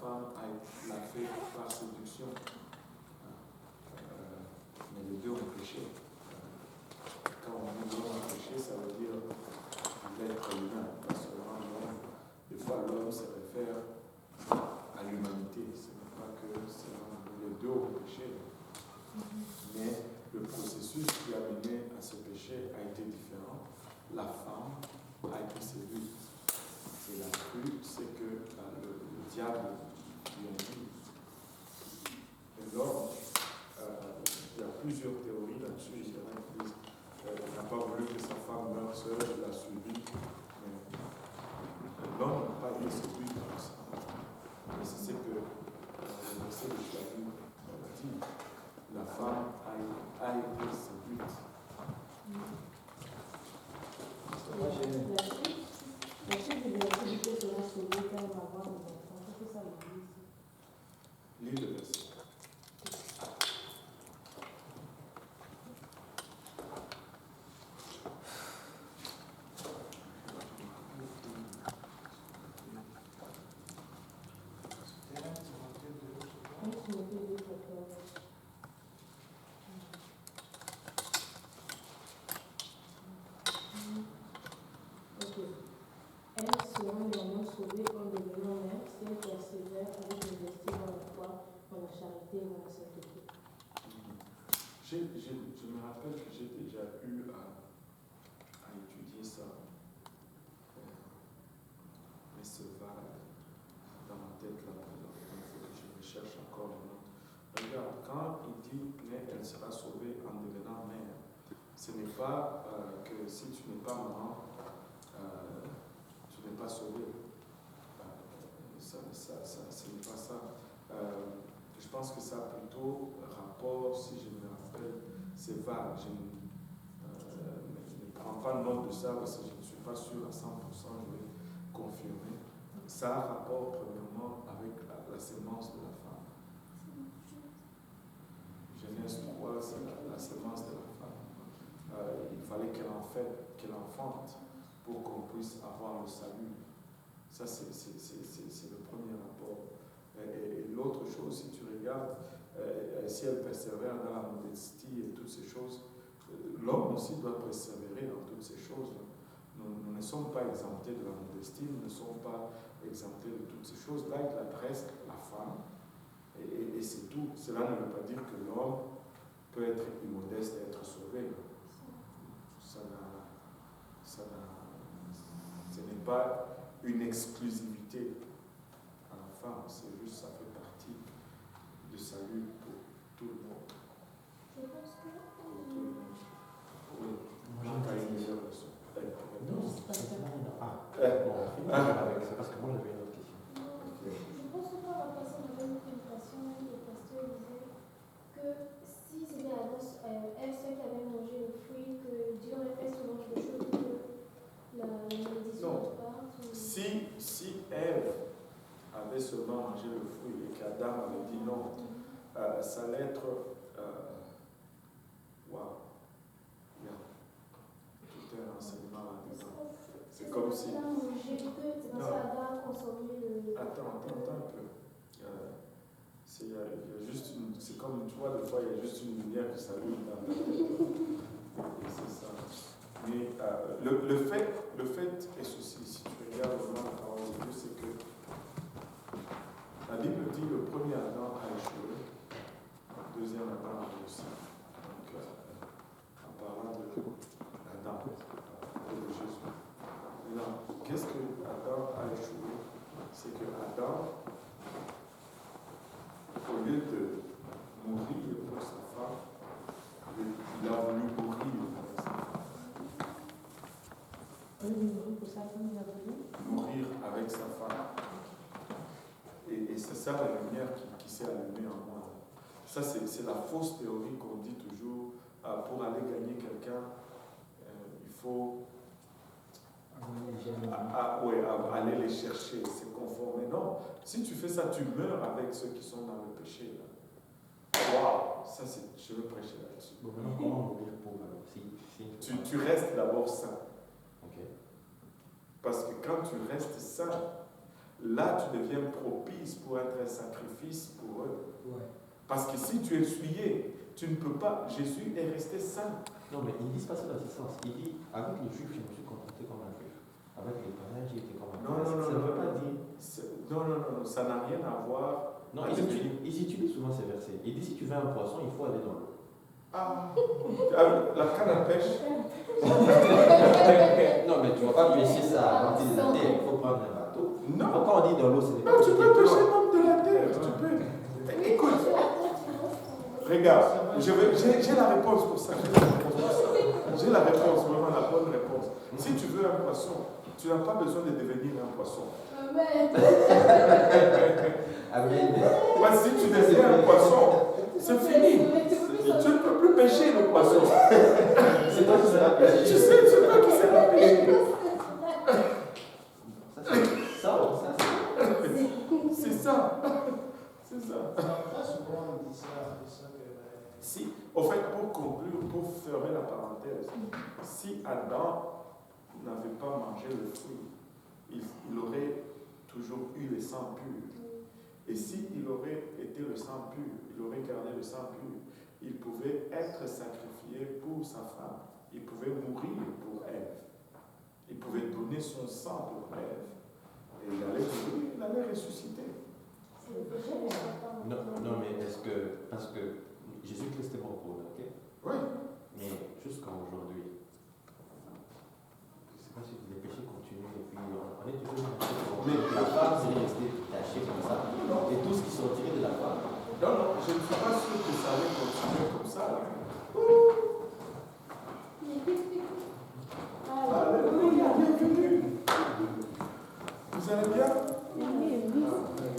femme l'a fait par séduction. Mais les deux ont péché. Quand on dit l'homme a péché, ça veut dire l'être humain, pas seulement l'homme. Des fois, l'homme se réfère à l'humanité. Ce n'est pas que les deux ont péché. Mais le processus qui a mené à ce péché a été différent. La femme a été séduite. Et la crue, c'est que le diable lui a dit. Et l'homme, il y a plusieurs théories là-dessus. Il y en a qui disent qu'il n'a pas voulu que sa femme meure seule, il l'a suivi. Mais l'homme n'a pas été séduit par ça. Mais c'est ce que le verset de Chapitre dit. La femme a été séduite. La chute de l'activité sera sauvée quand on va avoir des enfants. Qu'est-ce que ça veut dire? Lis le verset. Je me rappelle que j'ai déjà eu à étudier ça, mais ce va dans ma tête là, il faut que je recherche encore un autre. Regarde, quand il dit mais elle sera sauvée en devenant mère, ce n'est pas que si tu n'es pas maman, tu n'es pas sauvé. Ce n'est pas ça. Je pense que ça a plutôt rapport, si je me rappelle, c'est vague. Je ne prends pas note de ça parce que je ne suis pas sûr à 100%, je vais confirmer. Ça a rapport premièrement avec la sémence de la femme. Genèse 3, c'est la sémence de la femme. Il fallait qu'elle enfante pour qu'on puisse avoir le salut. Ça, c'est le premier rapport. Et l'autre chose, si tu regardes, si elle persévère dans la modestie et toutes ces choses, l'homme aussi doit persévérer dans toutes ces choses. Nous ne sommes pas exemptés de la modestie, nous ne sommes pas exemptés de toutes ces choses. Là, il adresse la femme, et c'est tout. Cela ne veut pas dire que l'homme peut être immodeste et être sauvé. Ce n'est pas une exclusivité à la femme, c'est juste ça fait partie du salut pour tout le monde. Je pense que... Pour tout le monde. Oui. Moi, j'ai une question. Non, c'est pas ça. C'est parce que moi j'avais une autre question. Je pense que par rapport à ça, on avait une prédication, le pasteur disait que si c'était Ève seule qui avait mangé le fruit, que Dieu aurait fait ce genre de choses, que la malédiction parte. Si Ève avait seulement mangé le fruit et qu'Adam avait dit non, ça allait être waouh, il y a tout un enseignement là-dedans. C'est comme si. C'est parce qu'Adam a consommé le. Attends un peu. C'est comme tu vois, des fois il y a juste une lumière qui s'allume dans la tête. Et c'est ça. Mais le fait est ceci, si tu regardes vraiment la parole de Dieu, c'est que la Bible dit que le premier Adam a échoué, le deuxième Adam a réussi. Donc, en parlant d'Adam, de Jésus. Maintenant, qu'est-ce que Adam a échoué? C'est que Adam, au lieu de mourir pour sa femme, il a voulu mourir avec sa femme. Mourir avec sa femme. Et c'est ça la lumière qui s'est allumée en moi. Ça, c'est la fausse théorie qu'on dit toujours. Pour aller gagner quelqu'un, il faut aller les chercher, se conformer. Non, si tu fais ça, tu meurs avec ceux qui sont dans le péché. Waouh, ça je veux prêcher là-dessus. Bon, maintenant, comment on veut pour tu restes d'abord sain. Ok. Parce que quand tu restes sain, là tu deviens propice pour être un sacrifice pour eux. Ouais. Parce que si tu es souillé, tu ne peux pas. Jésus est resté saint. Non, mais ils disent pas ça dans ce sens. Il dit, avec les juifs, je me suis comporté comme un juif. Avec les païens, j'ai été comme un Non, juif. non, non, Ça ne non, veut pas non. dire. Non, ça n'a rien à voir. Non, Ah, ils utilisent souvent ces versets. Il dit, si tu veux un poisson, il faut aller dans l'eau. Ah, la canne à pêche. Non, mais tu ne vas pas pêcher ça à partir de la terre. Il faut prendre un bateau. Non, Quand on dit dans l'eau, ce n'est pas non, tu que peux pêcher même de la terre. Tu peux. Écoute, regarde, j'ai la réponse pour ça. J'ai la réponse, vraiment la bonne réponse. Si tu veux un poisson, tu n'as pas besoin de devenir un poisson. Amen. Moi, si tu deviens un poisson, c'est fini. Tu ne peux plus pêcher le poisson. C'est toi qui seras pêché. Tu sais, c'est toi qui seras pêché. C'est ça. C'est ça. Si, au fait, pour conclure, pour fermer la parenthèse, si Adam n'avait pas mangé le fruit, il aurait toujours eu le sang pur. Et s'il aurait été le sang pur, il aurait gardé le sang pur, il pouvait être sacrifié pour sa femme. Il pouvait mourir pour Ève. Il pouvait donner son sang pour Ève. Et il allait mourir, il allait ressusciter. Non, mais est-ce que. Parce que Jésus-Christ est mort pour nous, ok? Oui. Mais jusqu'à aujourd'hui, je ne sais pas si les péchés continuent et puis on est toujours dans le mais la femme est restée tachée comme ça. Et tout ce qui sont tirés de la femme. Non, je ne suis pas sûr que ça allait continuer comme ça. Là. Alléluia, bienvenue. Vous allez bien?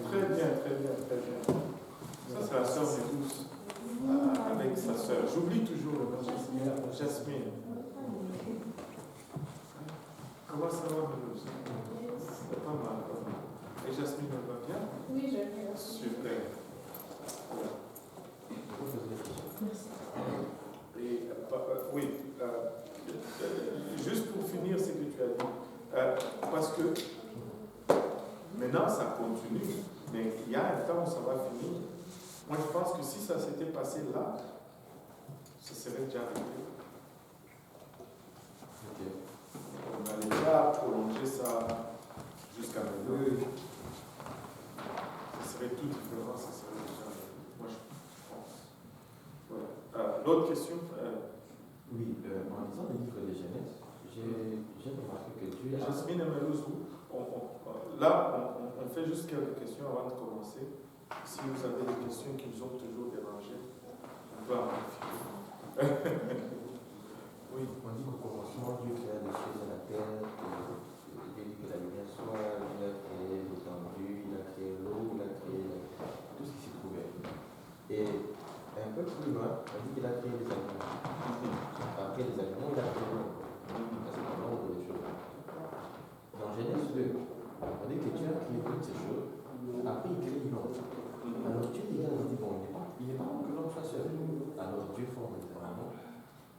Très bien, très bien, très bien. Ça, c'est la sœur de tous. Avec sa sœur. J'oublie toujours le nom. Jasmine. Comment ça va, Mélouse? C'est pas mal. Et Jasmine, elle va bien? Oui, je viens. Super. Et, oui, juste pour finir ce que tu as dit, parce que maintenant ça continue, mais il y a un temps où ça va finir. Moi je pense que si ça s'était passé là, ça serait déjà arrivé. Ok. On n'allait pas prolonger ça jusqu'à maintenant. Ça serait tout différent, ça serait déjà arrivé. Moi je pense. Voilà. L'autre question Oui, en lisant le livre de Genèse, j'ai remarqué que Dieu a. Jasmine et Melouz, là, on fait juste quelques questions avant de commencer. Si vous avez des questions qui vous ont toujours dérangé, on peut en Oui. On dit qu'au commencement, Dieu créa les choses à la terre, Dieu dit que la lumière soit, il a créé l'étendue, il a créé l'eau, il a créé tout ce qui s'y trouvait. Et un peu plus loin, on dit qu'il a créé les animaux. Après les animaux, il a créé l'homme. C'est un nombre de choses. Dans Genèse 2, on dit que Dieu a créé toutes ces choses, après il crée l'homme. Alors Dieu regarde et dit, bon, il n'est pas bon que l'homme soit seul. Alors Dieu forme les animaux.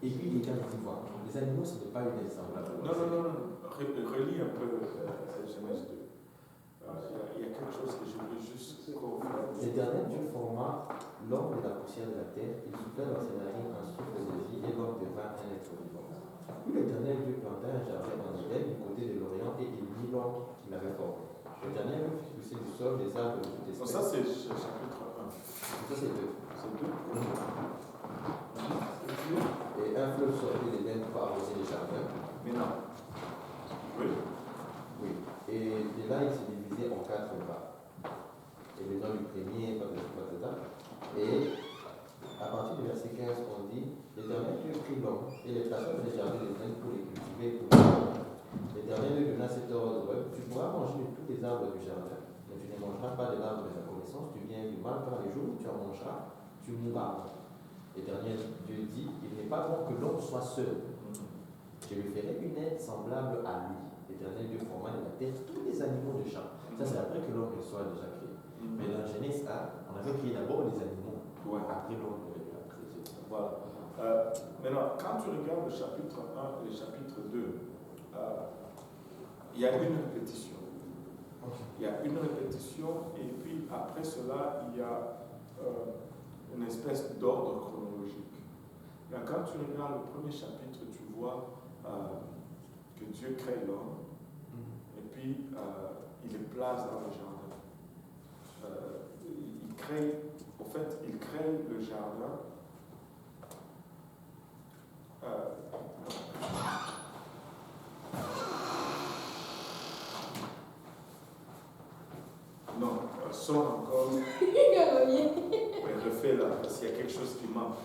Et puis il regarde et dit, voilà, les animaux, ce n'est pas une semblable. Non. Relis un peu Genèse 2. Il y a quelque chose que je veux juste confirmer. L'Éternel Dieu forma l'homme de la poussière de la terre, il souffla dans ses narines un souffle de vie, et l'homme devint un être vivant. Puis l'Éternel Dieu planta un jardin en Éden, du côté de l'Orient, et il mit l'homme qu'il avait formé. L'Éternel fit pousser du sol des arbres de toute espèce. Ça, c'est chapitre 1. Ça, c'est 2. C'est 2. Et un fleuve sortit d'Éden pour arroser les jardins. Mais non. Oui. Oui. Et de là, il s'est divisé en 4 parts. Et le nom du premier, et à partir du verset 15, on dit, l'Éternel Dieu prit l'homme et les plaça dans les jardins d'Éden pour les cultiver pour l'Éternel lui donna cet ordre, tu pourras manger de tous les arbres du jardin, mais tu ne mangeras pas de l'arbre de la connaissance du bien et du mal, car les jours où tu en mangeras, tu mourras. L'Éternel Dieu dit, il n'est pas bon que l'homme soit seul. Je lui ferai une aide semblable à lui. L'Éternel Dieu forma de la terre tous les animaux de champ. Ça, c'est après que l'homme soit déjà créé. Mais dans Genèse 1, on avait créé d'abord les animaux. Ouais. Après l'homme avait déjà créé. Voilà. Maintenant, quand tu regardes le chapitre 1 et le chapitre 2, il y a une répétition. Okay. il y a une répétition, et puis après cela, il y a une espèce d'ordre chronologique. Là, quand tu regardes le premier chapitre, tu vois que Dieu crée l'homme, et puis il le place dans le jardin. Il crée le jardin. Non, sors encore. Refais là, parce qu'il y a quelque chose qui manque.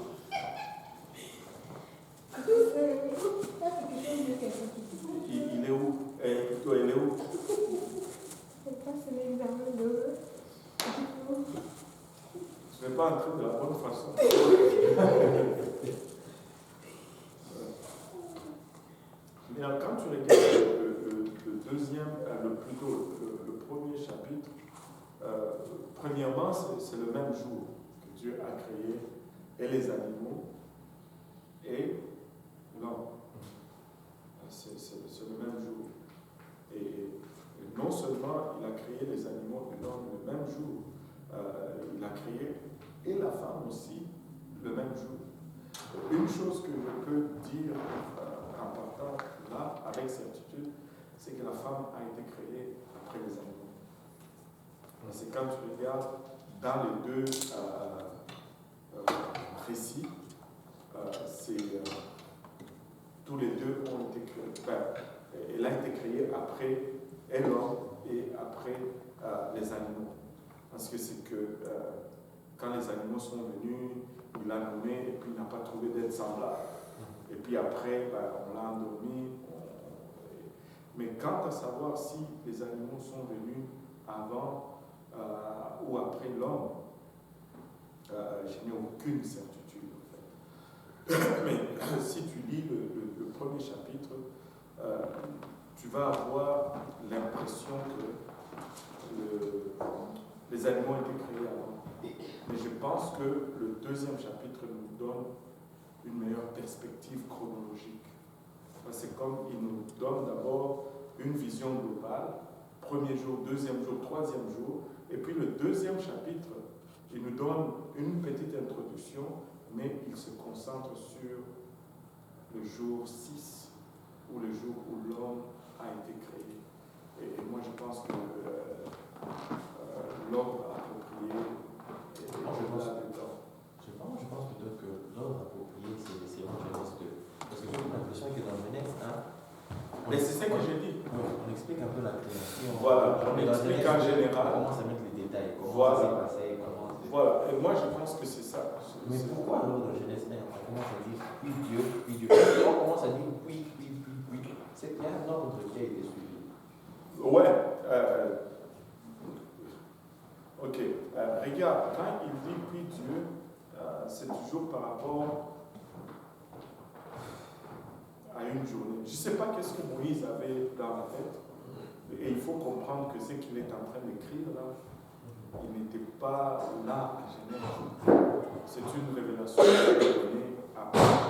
Il est où? Toi, il est où? Tu n'es pas entré de la bonne façon. Mais quand tu regardes le deuxième, le premier chapitre, premièrement, c'est le même jour que Dieu a créé et les animaux et l'homme. C'est le même jour. Et non seulement il a créé les animaux et l'homme le même jour, il a créé et la femme aussi le même jour. Une chose que je peux dire en partant là, avec certitude, c'est que la femme a été créée après les animaux. C'est quand tu regardes dans les deux récits, tous les deux ont été créés. Elle a été créée après l'homme et après les animaux. Parce que c'est que quand les animaux sont venus, il l'a nommé et puis il n'a pas trouvé d'être semblable. Et puis après, on l'a endormi. Mais quant à savoir si les animaux sont venus avant ou après l'homme, je n'ai aucune certitude en fait. Mais si tu lis le premier chapitre, tu vas avoir l'impression que les animaux ont été créés avant. Mais je pense que le deuxième chapitre nous donne une meilleure perspective chronologique. C'est comme il nous donne d'abord une vision globale, premier jour, deuxième jour, troisième jour, et puis le deuxième chapitre, il nous donne une petite introduction, mais il se concentre sur le jour 6, ou le jour où l'homme a été créé. Et moi, je pense que l'ordre approprié est là-dedans. Je pense plutôt que l'ordre approprié, c'est en Genèse 2. Parce que j'ai l'impression que dans Genèse 1, mais c'est ce que j'ai dit. On explique un peu la création. Voilà, on explique en général. On commence à mettre les détails, comment voilà. ça s'est passé, comment c'est. Voilà, et moi je pense que c'est ça. Mais pourquoi alors dans Genèse 1, on commence à dire puis Dieu, puis Dieu. Et on commence à dire puis. C'est qu'il y a un ordre qui a été suivi. Ouais. Ok. Regarde, quand il dit puis Dieu, c'est toujours par rapport à une journée. Je ne sais pas qu'est-ce que Moïse avait dans la tête. Et il faut comprendre que ce qu'il est en train d'écrire là, il n'était pas là à Genève. C'est une révélation qui est donnée après.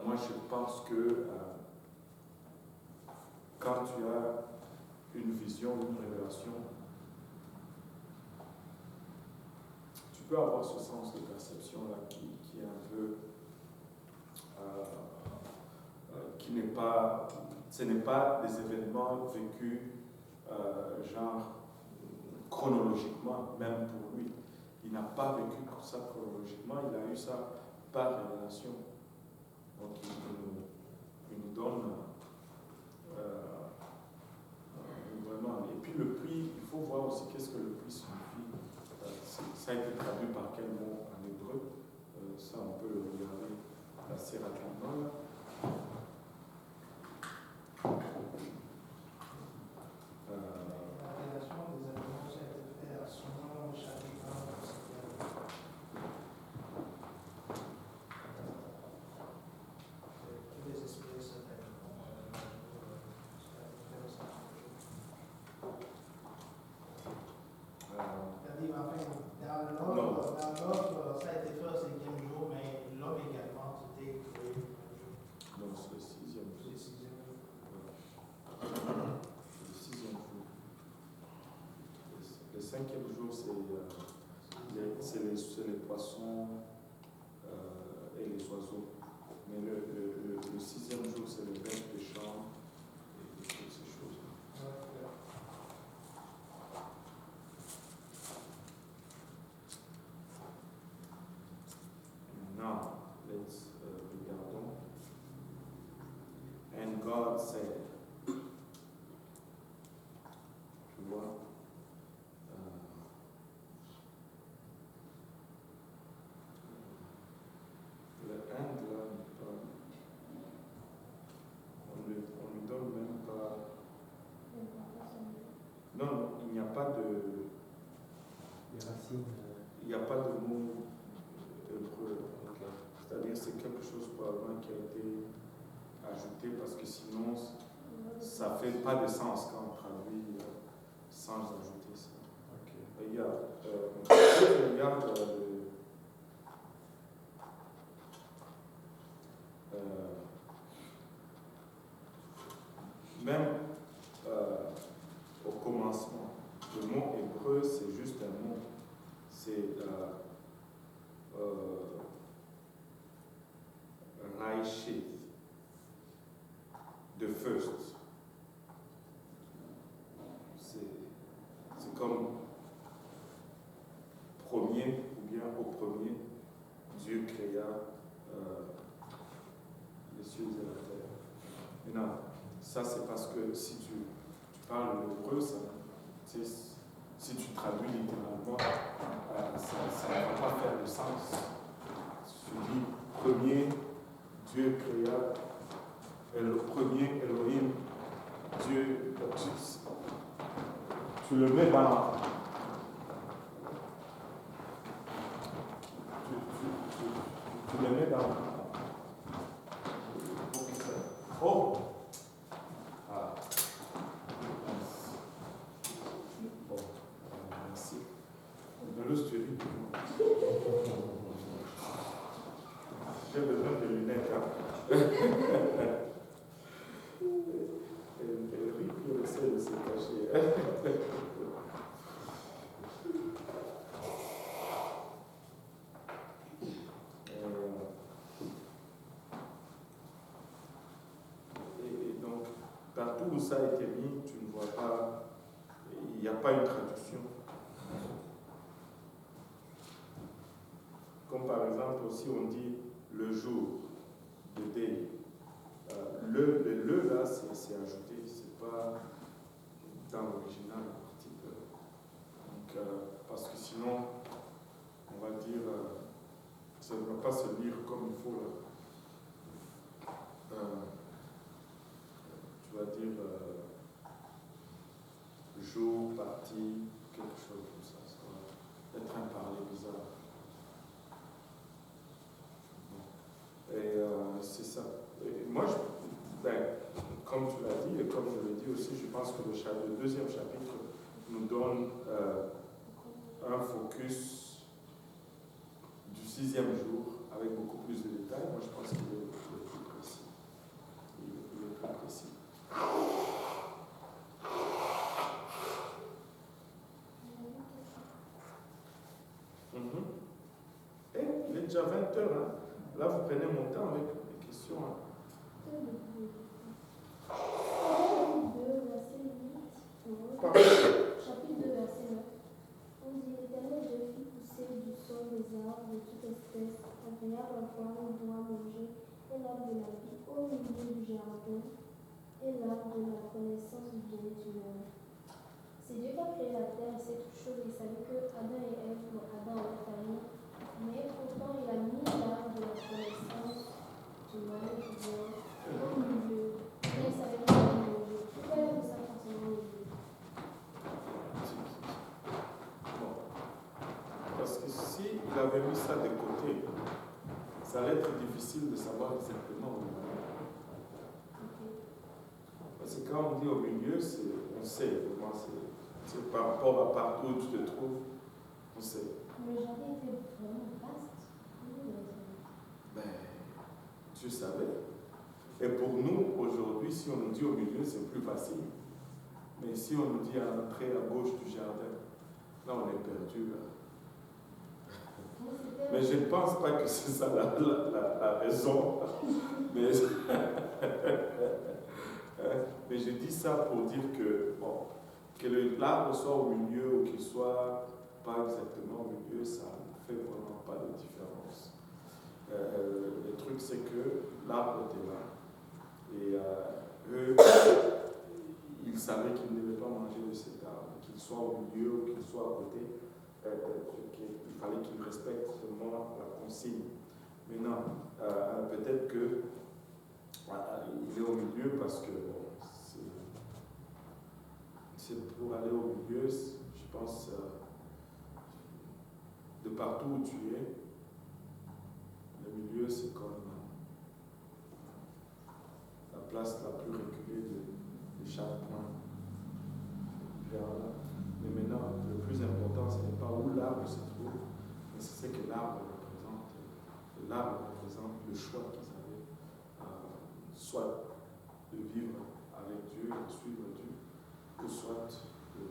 Moi, je pense que quand tu as une vision, une révélation, tu peux avoir ce sens de perception-là qui est un peu... qui n'est pas... Ce n'est pas des événements vécus genre chronologiquement, même pour lui. Il n'a pas vécu ça chronologiquement, il a eu ça par révélation. Donc il nous donne vraiment. Et puis le prix, il faut voir aussi qu'est-ce que le prix signifie. Ça a été traduit par quel mot en hébreu. Ça, on peut le regarder assez rapidement. Là. La rédaction des animaux, ça a été fait à son nom au chapitre 1. Tous les esprits sont dans l'ordre, ça a été fait au 5e jour, mais l'homme également, c'était créé le jour. Le 5e jour, c'est les poissons et les oiseaux. Mais le 6e jour, c'est les bêtes des champs et toutes ces choses-là. Now, let's regardons. And God said, tu vois, le and là, on lui donne même pas. Non, il n'y a pas de. Les racines. Il n'y a pas de mot hébreu. C'est-à-dire c'est quelque chose probablement qui a été ajouté parce que sinon ça ne fait pas de sens quand on traduit sans ajouter ça. Il y a, même au commencement, le mot hébreu c'est juste un mot. C'est Raishith, the first. C'est comme premier ou bien au premier, Dieu créa les cieux et la terre. Maintenant, ça c'est parce que si tu parles l'hébreu, si tu traduis littéralement, ça ne va pas faire de sens. Tu dis premier, Dieu créa, et le premier Elohim, Dieu, tu le mets dans. Tu le mets dans. Oh! Ah. Bon, merci. De l'os, tu ris. J'ai besoin de lunettes. Elle rit pour essayer de se cacher. Et donc, partout où ça a été mis, tu ne vois pas, il n'y a pas une traduction. Comme par exemple, aussi on dit le jour, le day. Le là, c'est ajouté, c'est pas dans l'original l'article. Donc, parce que sinon, on va dire, ça ne va pas se lire comme il faut. Tu vas dire jour, partie, quelque chose comme ça. Ça va être un parler bizarre. Et c'est ça. Et moi, comme tu l'as dit, et comme je l'ai dit aussi, je pense que le deuxième chapitre nous donne un focus du 6e jour avec beaucoup plus de détails. Moi, je pense qu'il est plus précis. Il est plus précis. Et il est déjà 20h. Hein. Là, vous prenez mon temps avec les questions. Hein. Chapitre 2, verset 9. On dit l'Éternel Dieu fit pousser du sol des arbres de toute espèce, agréables à voir et bon à manger, et l'arbre de la vie au milieu du jardin, et l'arbre de la connaissance du bien et du mal. C'est Dieu qui a créé la terre et cette chose, il savait que Adam et Ève, Adam aurait failli, mais pourtant il a mis l'arbre de la connaissance du mal et du bien au milieu. Mais il savait qu'il allait manger. Pourquoi il a fait ça forcément au milieu? Parce que s'il avait mis ça de côté, ça allait être difficile de savoir exactement où il est. Parce que quand on dit au milieu, on sait. Moi, c'est par rapport à partout où tu te trouves, on sait. Le jardin était vraiment vaste. Ben, tu savais. Et pour nous, aujourd'hui, si on nous dit au milieu, c'est plus facile. Mais si on nous dit à l'entrée à gauche du jardin, Là, on est perdu. Là. Moi, c'était- Mais je ne pense pas que c'est ça la raison. Mais, mais je dis ça pour dire que, bon, que l'arbre soit au milieu ou qu'il soit pas exactement au milieu, ça ne fait vraiment pas de différence. Le truc, c'est que l'arbre était là. Et eux, ils savaient qu'ils ne devaient pas manger de cet arbre, qu'il soit au milieu ou qu'il soit à côté. Il fallait qu'ils respectent seulement la consigne. Maintenant, peut-être que il est au milieu parce que bon, c'est pour aller au milieu, je pense, de partout où tu es, le milieu c'est comme la place la plus reculée de chaque point. Voilà. Mais maintenant, le plus important, ce n'est pas où l'arbre se trouve, mais c'est ce que l'arbre représente. L'arbre représente le choix qu'ils avaient, soit de vivre avec Dieu, de suivre Dieu, ou soit de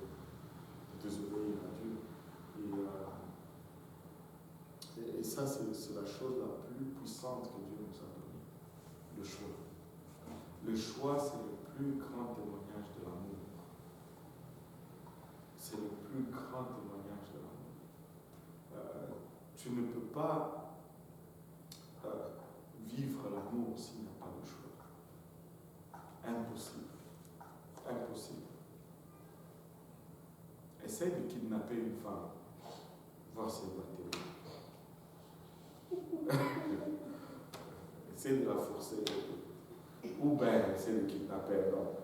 désobéir à Dieu. Et ça, c'est la chose la plus puissante que Dieu nous a donnée, le choix. Le choix, c'est le plus grand témoignage de l'amour. C'est le plus grand témoignage de l'amour. Tu ne peux pas vivre l'amour s'il n'y a pas de choix. Impossible. Impossible. Essaye de kidnapper une femme, voir si elle va t'aimer. Essaye de la forcer. Ou bien essaye de kidnapper un homme.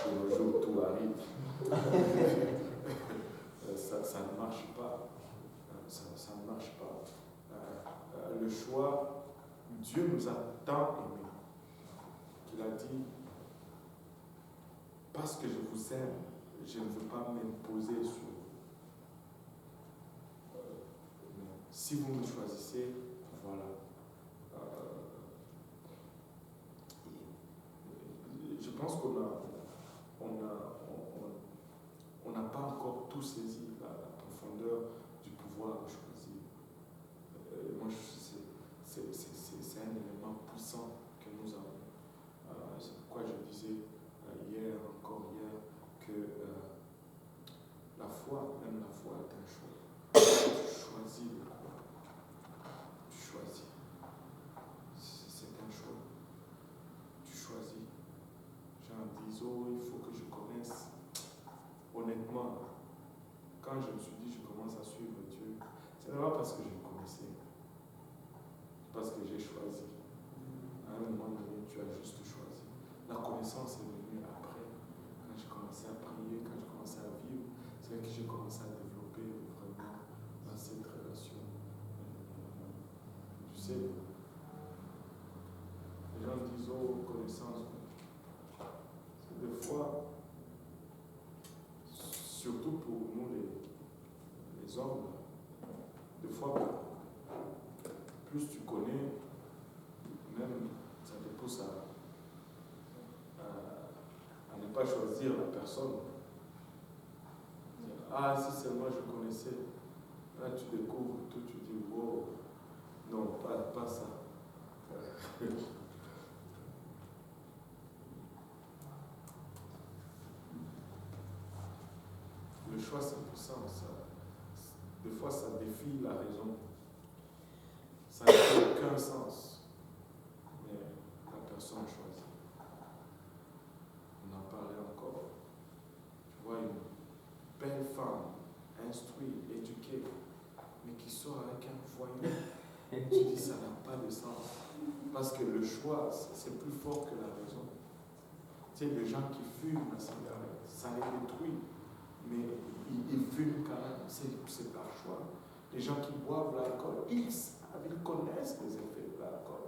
De nos jours, tout arrive. Ça ne marche pas. Ça ne marche pas. Le choix, Dieu nous a tant aimés qu'il a dit, parce que je vous aime, je ne veux pas m'imposer sur vous. Si vous me choisissez, voilà. Je pense qu'on n'a pas encore tout saisi la profondeur du pouvoir de choisir. Moi, c'est un élément puissant que nous avons. C'est pourquoi je disais hier que la foi, même la foi est un choix. Tu choisis de croire. Tu choisis. C'est un choix. Tu choisis. Jean dit, oh, il faut que je connaisse. Honnêtement, quand je me suis dit, je commence à suivre Dieu, ce n'est pas parce que je le connaissais. C'est parce que j'ai choisi. À un moment donné, tu as juste choisi. La connaissance est venue après. Quand j'ai commencé à prier, quand j'ai commencé à vivre, c'est là que j'ai commencé à développer vraiment dans cette relation. Tu sais, les gens disent, oh, connaissance. C'est des fois, surtout pour nous les hommes, des fois, plus tu connais, même ça te pousse à ne pas choisir la personne. Ah, si seulement je connaissais. Là, tu découvres tout, tu dis, wow, non, pas ça. Le choix, c'est puissant. Des fois, ça défie la raison. Ça n'a aucun sens. Mais la personne choisit. On en parlait encore. Tu vois une belle femme, instruite, éduquée, mais qui sort avec un voyou. Tu dis, ça n'a pas de sens. Parce que le choix, c'est plus fort que la raison. Tu sais, les gens qui fument la cigarette, ça les détruit. Mais ils fument quand même, c'est par choix. Les gens qui boivent l'alcool, ils connaissent les effets de l'alcool.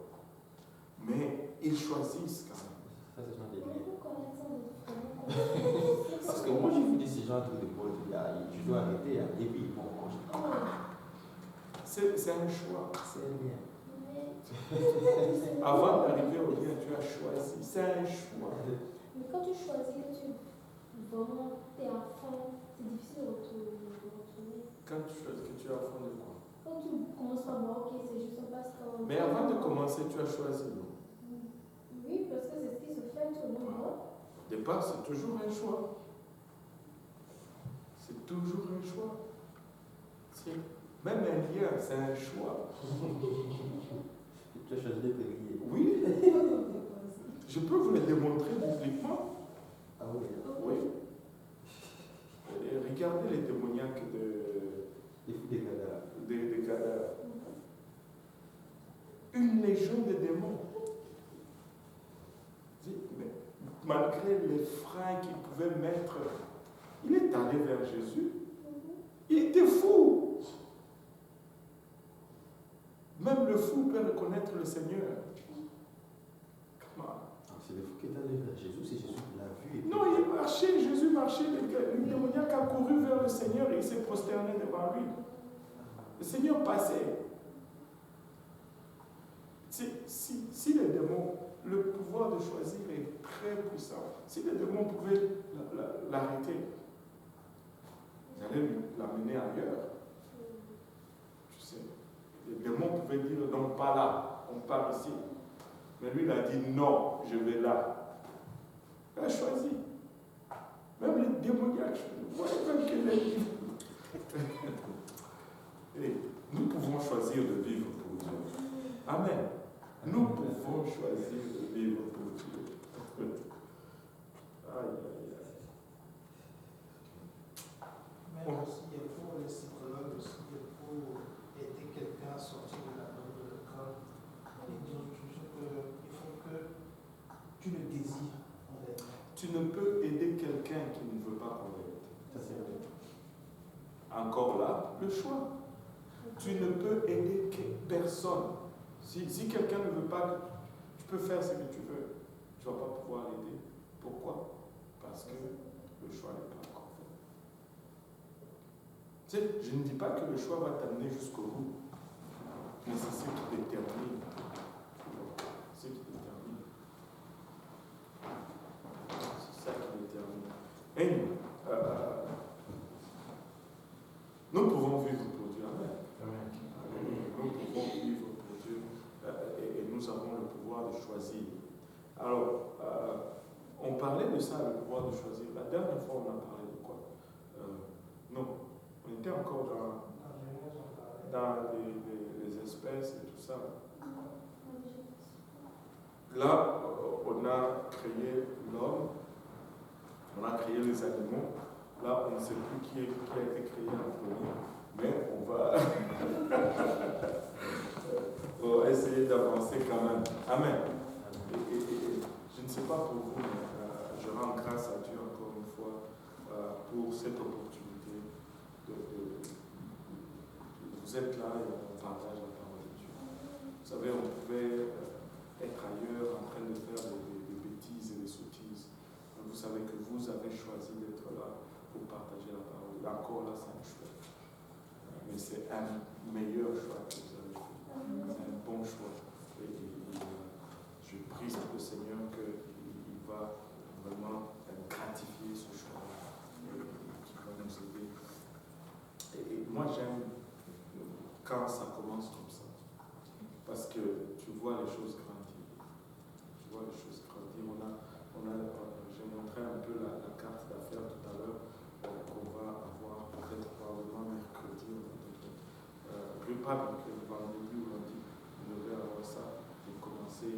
Mais ils choisissent quand même. Ça, c'est un délire. Comment connaître ça? Parce que moi, j'ai vu des ces gens de Paul, je dois arrêter, et puis ils vont manger. C'est un choix. C'est bien. Avant d'arriver au bien, tu as choisi. C'est un choix. Mais quand tu choisis, tu vraiment t'es à fond, c'est difficile de retourner. Quand tu choisis que tu es enfant de quoi? Quand tu commences par moi, ok, c'est juste un passe-temps. Mais avant de commencer, tu as choisi, non? Oui, parce que c'est ce qui se fait tout le monde. Au départ, c'est toujours un choix. C'est toujours un choix. Même un lien, c'est un choix. Tu as choisi d'être lié. Oui, je peux vous le démontrer bibliquement. Ah oui. Oui. Et regardez les démoniaques Des cadavres. des cadavres. Une légion de démons. Mais malgré les freins qu'il pouvait mettre, il est allé vers Jésus. Il était fou. Même le fou peut reconnaître le Seigneur. Comment? C'est le fou qui est allé vers Jésus, c'est Jésus qui l'a vu. Et puis... Non, il marchait, Jésus marchait, le démoniaque a couru vers le Seigneur et il s'est prosterné devant lui. Le Seigneur passait. Si les démons, le pouvoir de choisir est très puissant. Si les démons pouvaient l'arrêter, ils allaient l'amener ailleurs. Tu sais, les démons pouvaient dire non, pas là, on part ici. Mais lui, il a dit non, je vais là. Il a choisi. Même les démoniaques, vous voyez même que les... Et nous pouvons choisir de vivre pour Dieu. Amen. Nous pouvons choisir de vivre pour Dieu. Aïe, aïe, aïe. Même aussi, pour les psychologues, aussi, pour aider quelqu'un à sortir de la zone de l'école, ils disent toujours qu'il faut que tu le désires en elle. Tu ne peux aider quelqu'un qui ne veut pas qu'on l'aide. Ça, c'est vrai. Encore là, le choix. Tu ne peux aider personne. Si quelqu'un ne veut pas, tu peux faire ce que tu veux. Tu ne vas pas pouvoir l'aider. Pourquoi? Parce que le choix n'est pas encore fait. Tu sais, je ne dis pas que le choix va t'amener jusqu'au bout. Mais c'est ce qui détermine. C'est ce qui détermine. C'est ça qui détermine. Et nous pouvons vivre pour Dieu. Amen. Nous pouvons vivre pour Dieu et nous avons le pouvoir de choisir. Alors, on parlait de ça, le pouvoir de choisir. La dernière fois, on a parlé de quoi? Non, on était encore dans les espèces et tout ça. Là, on a créé l'homme, on a créé les animaux. Là, on ne sait plus qui a été créé en premier, mais on va essayer d'avancer quand même. Amen. Et je ne sais pas pour vous, mais je rends grâce à Dieu encore une fois pour cette opportunité. Vous êtes là et on partage la parole de Dieu. Vous savez, on pouvait être ailleurs en train de faire des bêtises et des sottises. Vous savez que vous avez choisi d'être là pour partager la parole. Encore là, c'est un choix. Mais c'est un meilleur choix que vous avez fait. C'est un bon choix. Et je prie le Seigneur qu'il va vraiment gratifier ce choix et qu'il va nous aider. Et moi, j'aime quand ça commence comme ça. Parce que tu vois les choses grandir. Tu vois les choses grandir. J'ai montré un peu la carte d'affaires tout à l'heure qu'on va avoir peut-être probablement mercredi. Pas mercredi, vendredi ou lundi. On devrait avoir ça et commencer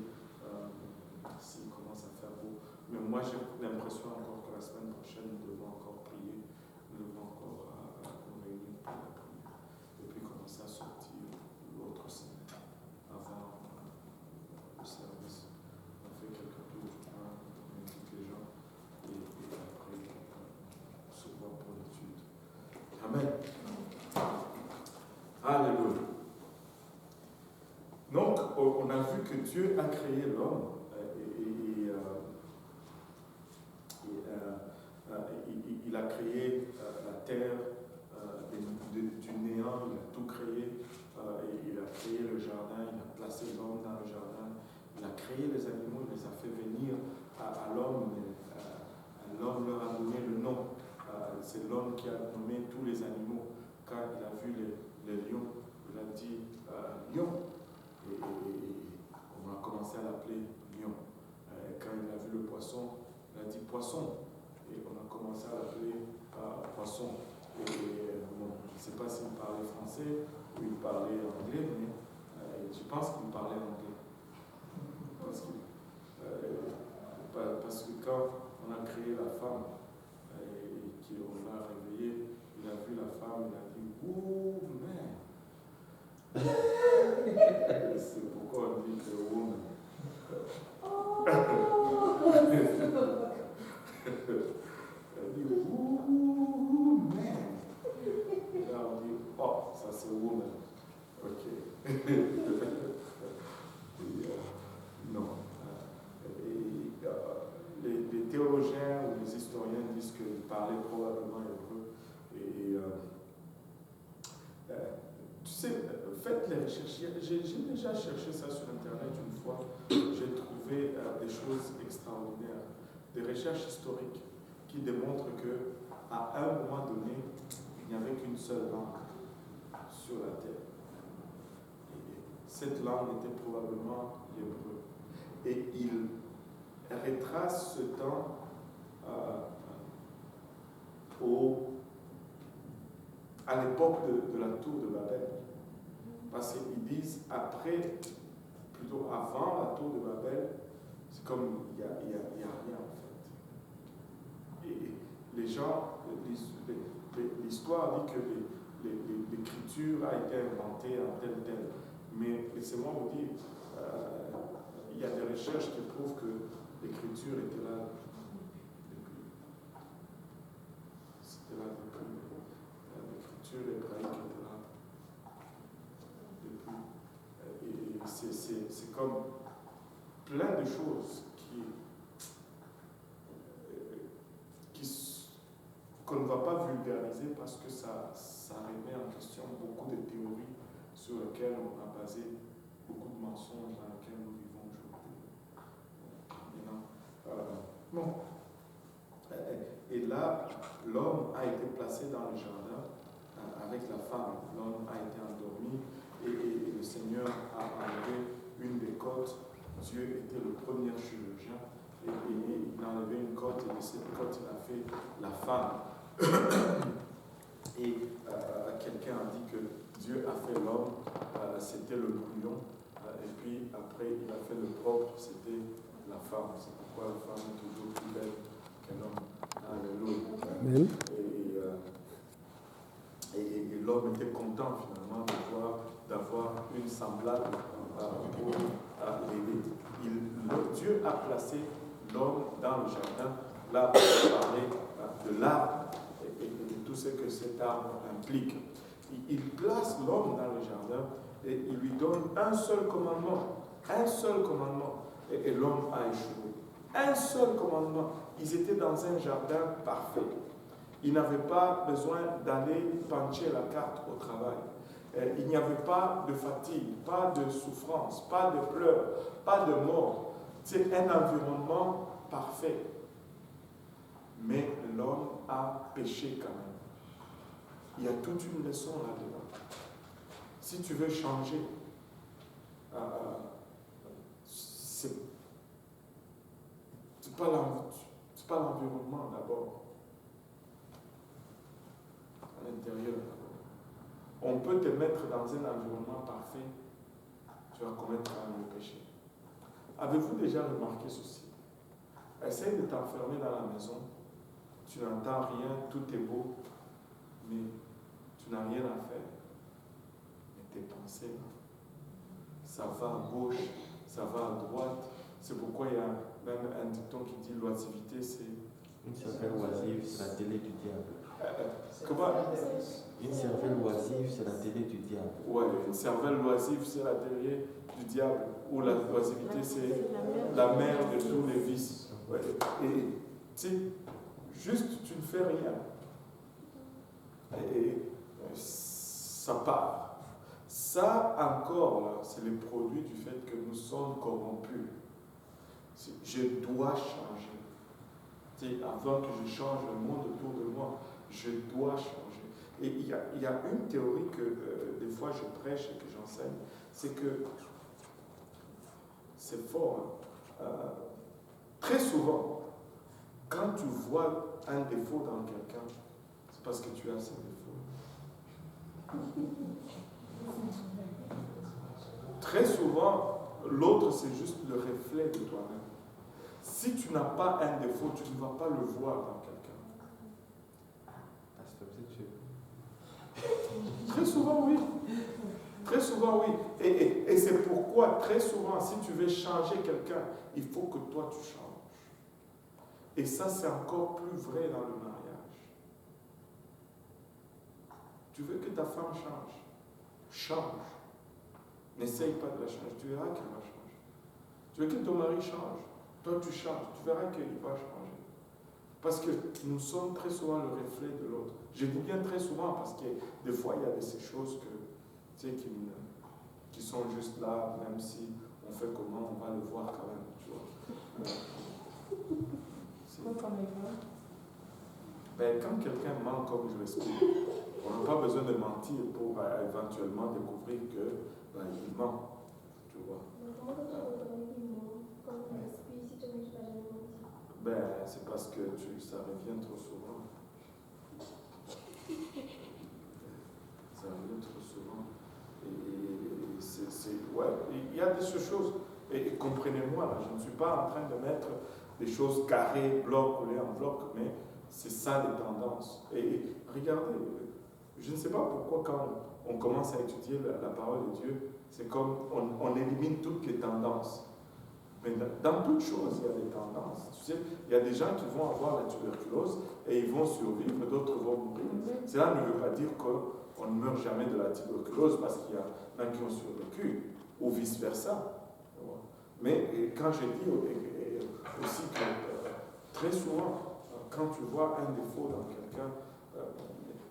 s'il commence à faire beau. Mais moi, j'ai l'impression encore que la semaine prochaine, nous devons encore prier. Nous devons encore nous réunir pour la prière. Et puis commencer à sortir l'autre semaine avant le service. On fait quelques tours, on invite les gens et après on se voit pour l'étude. Amen. Alléluia. Donc, on a vu que Dieu a créé l'homme il a créé la terre du néant, il a tout créé. Il a créé le jardin, il a placé l'homme dans le jardin, il a créé les animaux, il les a fait venir à l'homme, l'homme leur a donné le nom. C'est l'homme qui a nommé tous les animaux, car il a vu les lions, il a dit lion. Et on a commencé à l'appeler lion. Quand il a vu le poisson, il a dit poisson. Et on a commencé à l'appeler poisson. Et bon, je ne sais pas s'il parlait français ou il parlait anglais, mais je pense qu'il parlait anglais. Parce que quand on a créé la femme et qu'on l'a réveillée, il a vu la femme, il a dit woman. C'est pourquoi on dit que woman. Elle dit woman. Et là on dit oh, ça c'est woman. Ok. Non. Les théologiens ou les historiens disent qu'il parlait probablement hébreu. Et tu sais, faites les recherches. J'ai déjà cherché ça sur Internet une fois. J'ai trouvé des choses extraordinaires, des recherches historiques qui démontrent qu'à un moment donné, il n'y avait qu'une seule langue sur la terre. Et cette langue était probablement l'hébreu. Et il retrace ce temps à l'époque de la tour de Babel. Parce qu'ils disent après, plutôt avant la tour de Babel, c'est comme il n'y a rien en fait. Et les gens, l'histoire dit que l'écriture a été inventée en tel. Mais laissez-moi vous dire, il y a des recherches qui prouvent que l'écriture était là depuis. C'était là depuis. L'écriture hébraïque était là depuis. Et c'est comme plein de choses qu'on ne va pas vulgariser parce que ça remet en question beaucoup de théories sur lesquelles on a basé beaucoup de mensonges dans lesquels nous vivons aujourd'hui. Bon. Et là, l'homme a été placé dans le jardin avec la femme. L'homme a été endormi et le Seigneur a enlevé une des côtes. Dieu était le premier chirurgien et il a enlevé une côte et de cette côte il a fait la femme. Et quelqu'un a dit que Dieu a fait l'homme, c'était le brouillon, et puis après il a fait le propre, c'était la femme. C'est pourquoi la femme est toujours plus belle qu'un homme. Alléluia. Et l'homme était content finalement d'avoir une semblable pour l'aider. Dieu a placé l'homme dans le jardin, là pour parler de l'arbre et de tout ce que cet arbre implique. Il place l'homme dans le jardin et il lui donne un seul commandement. Un seul commandement. Et l'homme a échoué. Un seul commandement. Ils étaient dans un jardin parfait. Ils n'avaient pas besoin d'aller puncher la carte au travail. Il n'y avait pas de fatigue, pas de souffrance, pas de pleurs, pas de mort. C'est un environnement parfait. Mais l'homme a péché quand même. Il y a toute une leçon là-dedans. Si tu veux changer, c'est pas l'environnement d'abord. À l'intérieur d'abord. On peut te mettre dans un environnement parfait, tu vas commettre le péché. Avez-vous déjà remarqué ceci? Essaye de t'enfermer dans la maison, tu n'entends rien, tout est beau, mais tu n'as rien à faire. Mais tes pensées, ça va à gauche, ça va à droite. C'est pourquoi il y a même un dicton qui dit l'oisiveté, c'est... Une cervelle oisive, c'est la télé du diable. Comment? Une cervelle oisive, c'est la télé du diable. Oui, une cervelle oisive, c'est la télé du diable. Ou la oisiveté, c'est la mère de tous les vices. Ouais. Et tu sais, juste tu ne fais rien. Et ça part. Ça encore, là, c'est le produit du fait que nous sommes corrompus. Je dois changer. Avant que je change le monde autour de moi, je dois changer. Et il y a une théorie que des fois je prêche et que j'enseigne, c'est que c'est fort. Très souvent, quand tu vois un défaut dans quelqu'un, c'est parce que tu as ces défauts. Très souvent, l'autre, c'est juste le reflet de toi-même. Si tu n'as pas un défaut, tu ne vas pas le voir dans quelqu'un. Très souvent, oui. Très souvent, oui. Et c'est pourquoi, très souvent, si tu veux changer quelqu'un, il faut que toi, tu changes. Et ça, c'est encore plus vrai dans le mariage. Tu veux que ta femme change. Change. N'essaye pas de la changer. Tu verras qu'elle va changer. Tu veux que ton mari change. Toi, tu changes. Tu verras qu'il va changer. Parce que nous sommes très souvent le reflet de l'autre. Je dis bien très souvent parce que des fois, il y a de ces choses que, tu sais, qui sont juste là, même si on fait comment, on va le voir quand même. Tu vois. Ben, quand quelqu'un ment comme je l'explique, on n'a pas besoin de mentir pour éventuellement découvrir que il ment. Tu vois. Comment tu reconnais qu'il ment? Comment tu l'expliques si tu ne vas jamais mentir? Ben, c'est parce que ça revient trop souvent. Ça revient trop souvent. Ouais, il y a des choses. Et comprenez-moi, là, je ne suis pas en train de mettre des choses carrées, blocs, collées en bloc, mais c'est ça les tendances. Et regardez, je ne sais pas pourquoi quand on commence à étudier la parole de Dieu, c'est comme on élimine toutes les tendances. Mais dans toutes choses, il y a des tendances. Tu sais, il y a des gens qui vont avoir la tuberculose et ils vont survivre, d'autres vont mourir. Cela ne veut pas dire qu'on ne meurt jamais de la tuberculose parce qu'il y en a qui ont survécu, ou vice-versa. Mais quand je dis aussi que très souvent, quand tu vois un défaut dans quelqu'un,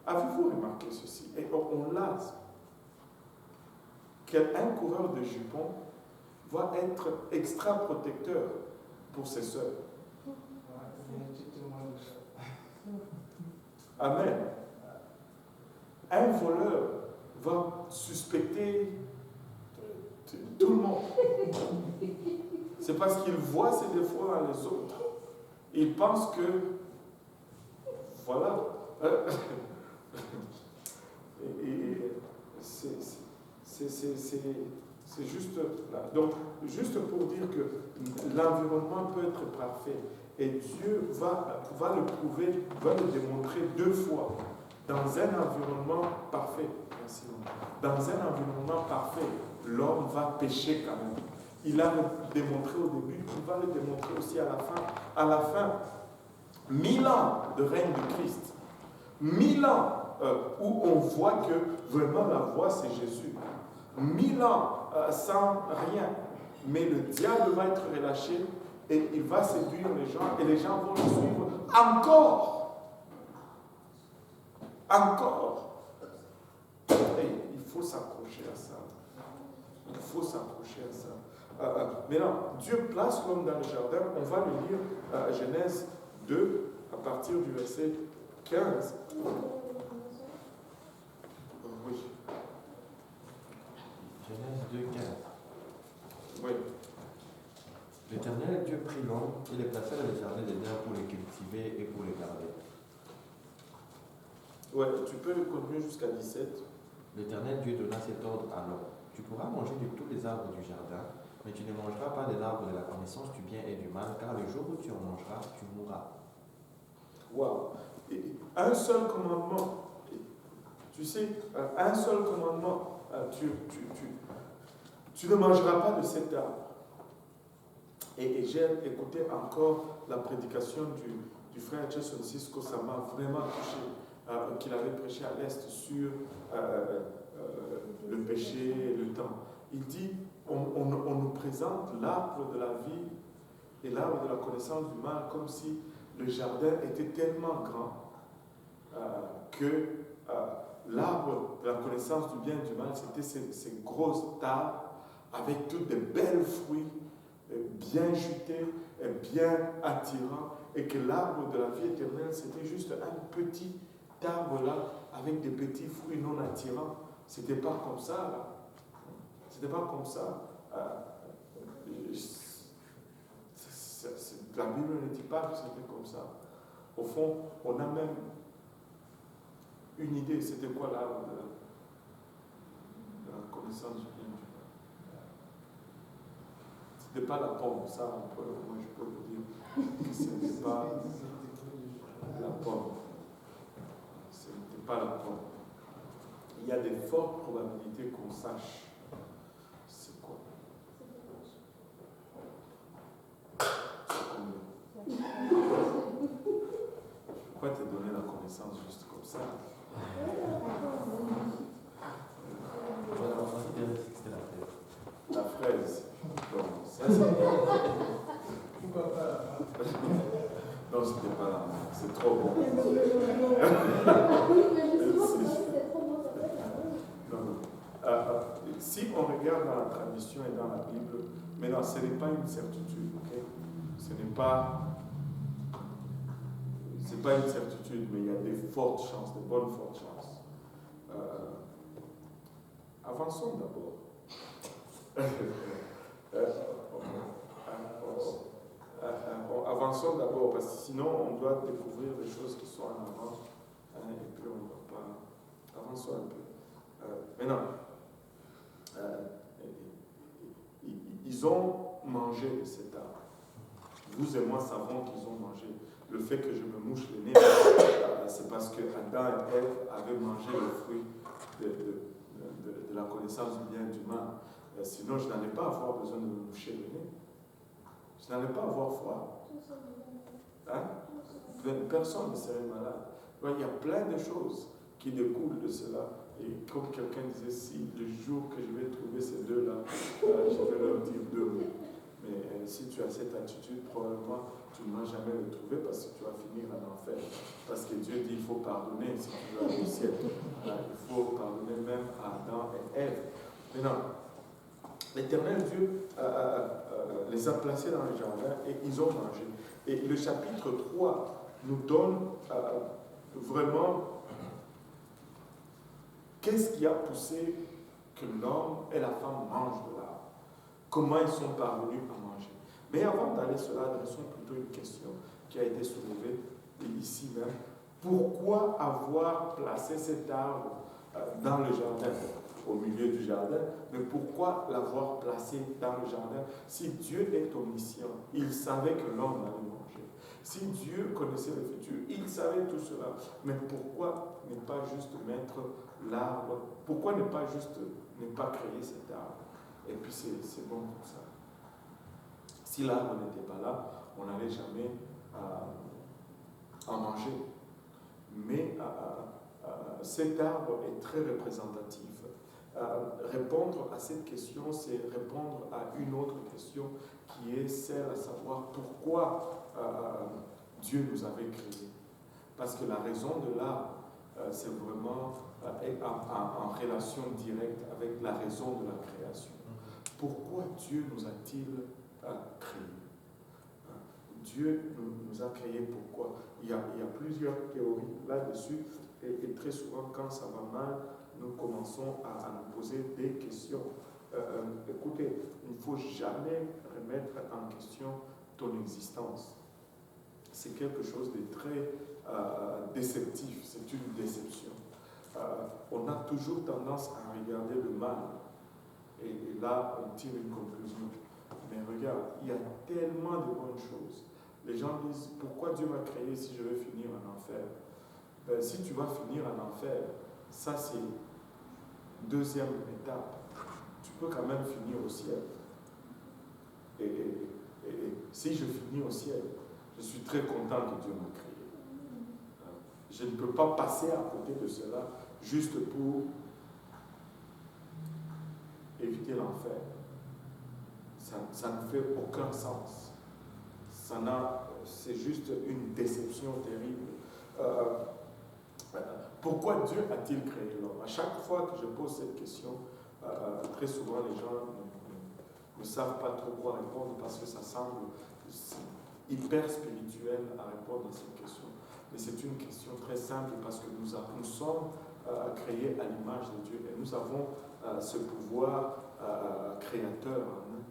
avez-vous remarqué ceci? Et on l'a. Qu'un coureur de jupons va être extra protecteur pour ses sœurs. Amen. Un voleur va suspecter tout le monde. C'est parce qu'il voit ses défauts dans les autres. Il pense que, voilà. Et c'est juste là. Donc, juste pour dire que l'environnement peut être parfait. Et Dieu va le prouver, va le démontrer 2 fois. Dans un environnement parfait. Merci. Dans un environnement parfait, l'homme va pécher quand même. Il a démontré au début, il va le démontrer aussi à la fin. À la fin, 1000 ans de règne de Christ. 1000 ans où on voit que vraiment la voie c'est Jésus. 1000 ans sans rien. Mais le diable va être relâché et il va séduire les gens et les gens vont le suivre encore. Et il faut s'accrocher à ça. Il faut s'accrocher à ça. Maintenant, Dieu place l'homme dans le jardin. On va le lire Genèse 2 à partir du verset 15. Oui. Genèse 2, 15. Oui. L'Éternel Dieu prit l'homme et le plaça dans le jardin d'Éden pour les cultiver et pour les garder. Ouais, tu peux le continuer jusqu'à 17. L'Éternel Dieu donna cet ordre à l'homme. Tu pourras manger de tous les arbres du jardin, mais tu ne mangeras pas de l'arbre de la connaissance du bien et du mal, car le jour où tu en mangeras, tu mourras. Wow. Un seul commandement. Tu sais, un seul commandement. Tu ne mangeras pas de cet arbre. Et j'ai écouté encore la prédication du frère Jason Sisko, ça m'a vraiment touché, qu'il avait prêché à l'Est sur le péché et le temps. Il dit, on nous présente l'arbre de la vie et l'arbre de la connaissance du mal comme si le jardin était tellement grand que l'arbre de la connaissance du bien et du mal, c'était ces grosses tables avec toutes des belles fruits, bien jutés, bien attirants, et que l'arbre de la vie éternelle, c'était juste un petit arbre-là avec des petits fruits non attirants. C'était pas comme ça, là. C'était pas comme ça. La Bible ne dit pas que c'était comme ça. Au fond, on a même une idée. C'était quoi l'arbre de la connaissance du bien et du mal? C'était pas la pomme, ça, moi je peux vous dire que ce n'était pas la pomme. Ce n'était pas la pomme. Il y a de fortes probabilités qu'on sache c'est quoi. Pourquoi te donner la connaissance juste comme ça? La fraise. Bon, ça c'est. Pourquoi pas? Non, c'était pas là. C'est trop bon. Oui, mais justement, c'est trop bon, ça peut être la bonne. Non, non. Si on regarde dans la tradition et dans la Bible, maintenant, ce n'est pas une certitude, ok? Ce n'est pas. C'est pas une certitude, mais il y a des fortes chances, de bonnes fortes chances. Avançons d'abord. Avançons d'abord, parce que sinon on doit découvrir des choses qui sont en avant, et puis on ne va pas. Avançons un peu. Maintenant, ils ont mangé de cet arbre. Vous et moi savons qu'ils ont mangé. Le fait que je me mouche le nez, c'est parce que Adam et Ève avaient mangé le fruit de la connaissance du bien et du mal. Sinon, je n'allais pas avoir besoin de me moucher le nez. Je n'allais pas avoir froid. Hein? Personne ne serait malade. Il y a plein de choses qui découlent de cela. Et comme quelqu'un disait, si le jour que je vais trouver ces deux-là, je vais leur dire deux mots. Mais si tu as cette attitude, probablement tu ne vas jamais le trouver parce que tu vas finir en enfer. Parce que Dieu dit qu'il faut pardonner si tu veux aller au ciel. Il faut pardonner même à Adam et Ève. Maintenant, l'Éternel Dieu les a placés dans le jardin et ils ont mangé. Et le chapitre 3 nous donne vraiment qu'est-ce qui a poussé que l'homme et la femme mangent de l'arbre. Comment ils sont parvenus à manger. Mais avant d'aller cela, adressons plutôt une question qui a été soulevée ici même. Pourquoi avoir placé cet arbre dans le jardin, au milieu du jardin, mais pourquoi l'avoir placé dans le jardin? Si Dieu est omniscient, il savait que l'homme allait manger. Si Dieu connaissait le futur, il savait tout cela. Mais pourquoi ne pas juste mettre l'arbre? Pourquoi ne pas créer cet arbre? Et puis c'est bon comme ça. Si l'arbre n'était pas là, on n'allait jamais en manger. Mais cet arbre est très représentatif. Répondre à cette question, c'est répondre à une autre question qui est celle à savoir pourquoi Dieu nous avait créés. Parce que la raison de l'arbre, c'est vraiment en relation directe avec la raison de la création. Pourquoi Dieu nous a-t-il créés? Dieu nous a créés pourquoi? Il y a plusieurs théories là-dessus et très souvent quand ça va mal, nous commençons à nous poser des questions. Écoutez, il ne faut jamais remettre en question ton existence. C'est quelque chose de très déceptif, c'est une déception. On a toujours tendance à regarder le mal et là on tire une conclusion. Mais regarde, il y a tellement de bonnes choses. Les gens disent, pourquoi Dieu m'a créé si je vais finir en enfer? Si tu vas finir en enfer, ça c'est deuxième étape. Tu peux quand même finir au ciel. Et si je finis au ciel, je suis très content que Dieu m'a créé. Je ne peux pas passer à côté de cela juste pour éviter l'enfer. Ça ne fait aucun sens. C'est juste une déception terrible. Pourquoi Dieu a-t-il créé l'homme? À chaque fois que je pose cette question, très souvent les gens ne savent pas trop quoi répondre parce que ça semble hyper spirituel à répondre à cette question. Mais c'est une question très simple parce que nous sommes créés à l'image de Dieu et nous avons ce pouvoir créateur. Hein.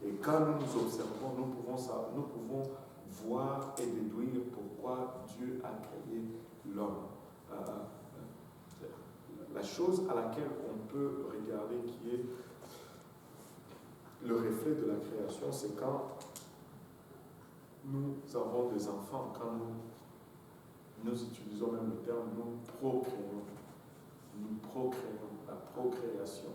Et quand nous nous observons, nous pouvons voir et déduire pourquoi Dieu a créé l'homme. La chose à laquelle on peut regarder qui est le reflet de la création, c'est quand nous avons des enfants, quand nous utilisons même le terme, nous procréons, la procréation,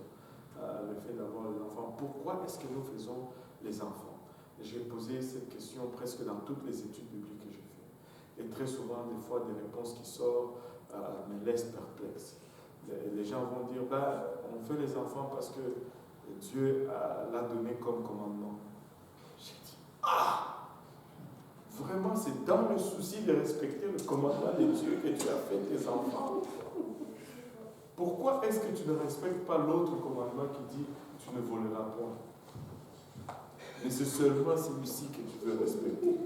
le fait d'avoir des enfants. Pourquoi est-ce que nous faisons les enfants? J'ai posé cette question presque dans toutes les études bibliques que j'ai faites. Et très souvent, des fois, des réponses qui sortent me laissent perplexe. Les gens vont dire, on fait les enfants parce que Dieu l'a donné comme commandement. J'ai dit, vraiment, c'est dans le souci de respecter le commandement de Dieu que tu as fait tes enfants. Pourquoi est-ce que tu ne respectes pas l'autre commandement qui dit tu ne voleras point? Mais c'est seulement celui-ci que tu veux respecter.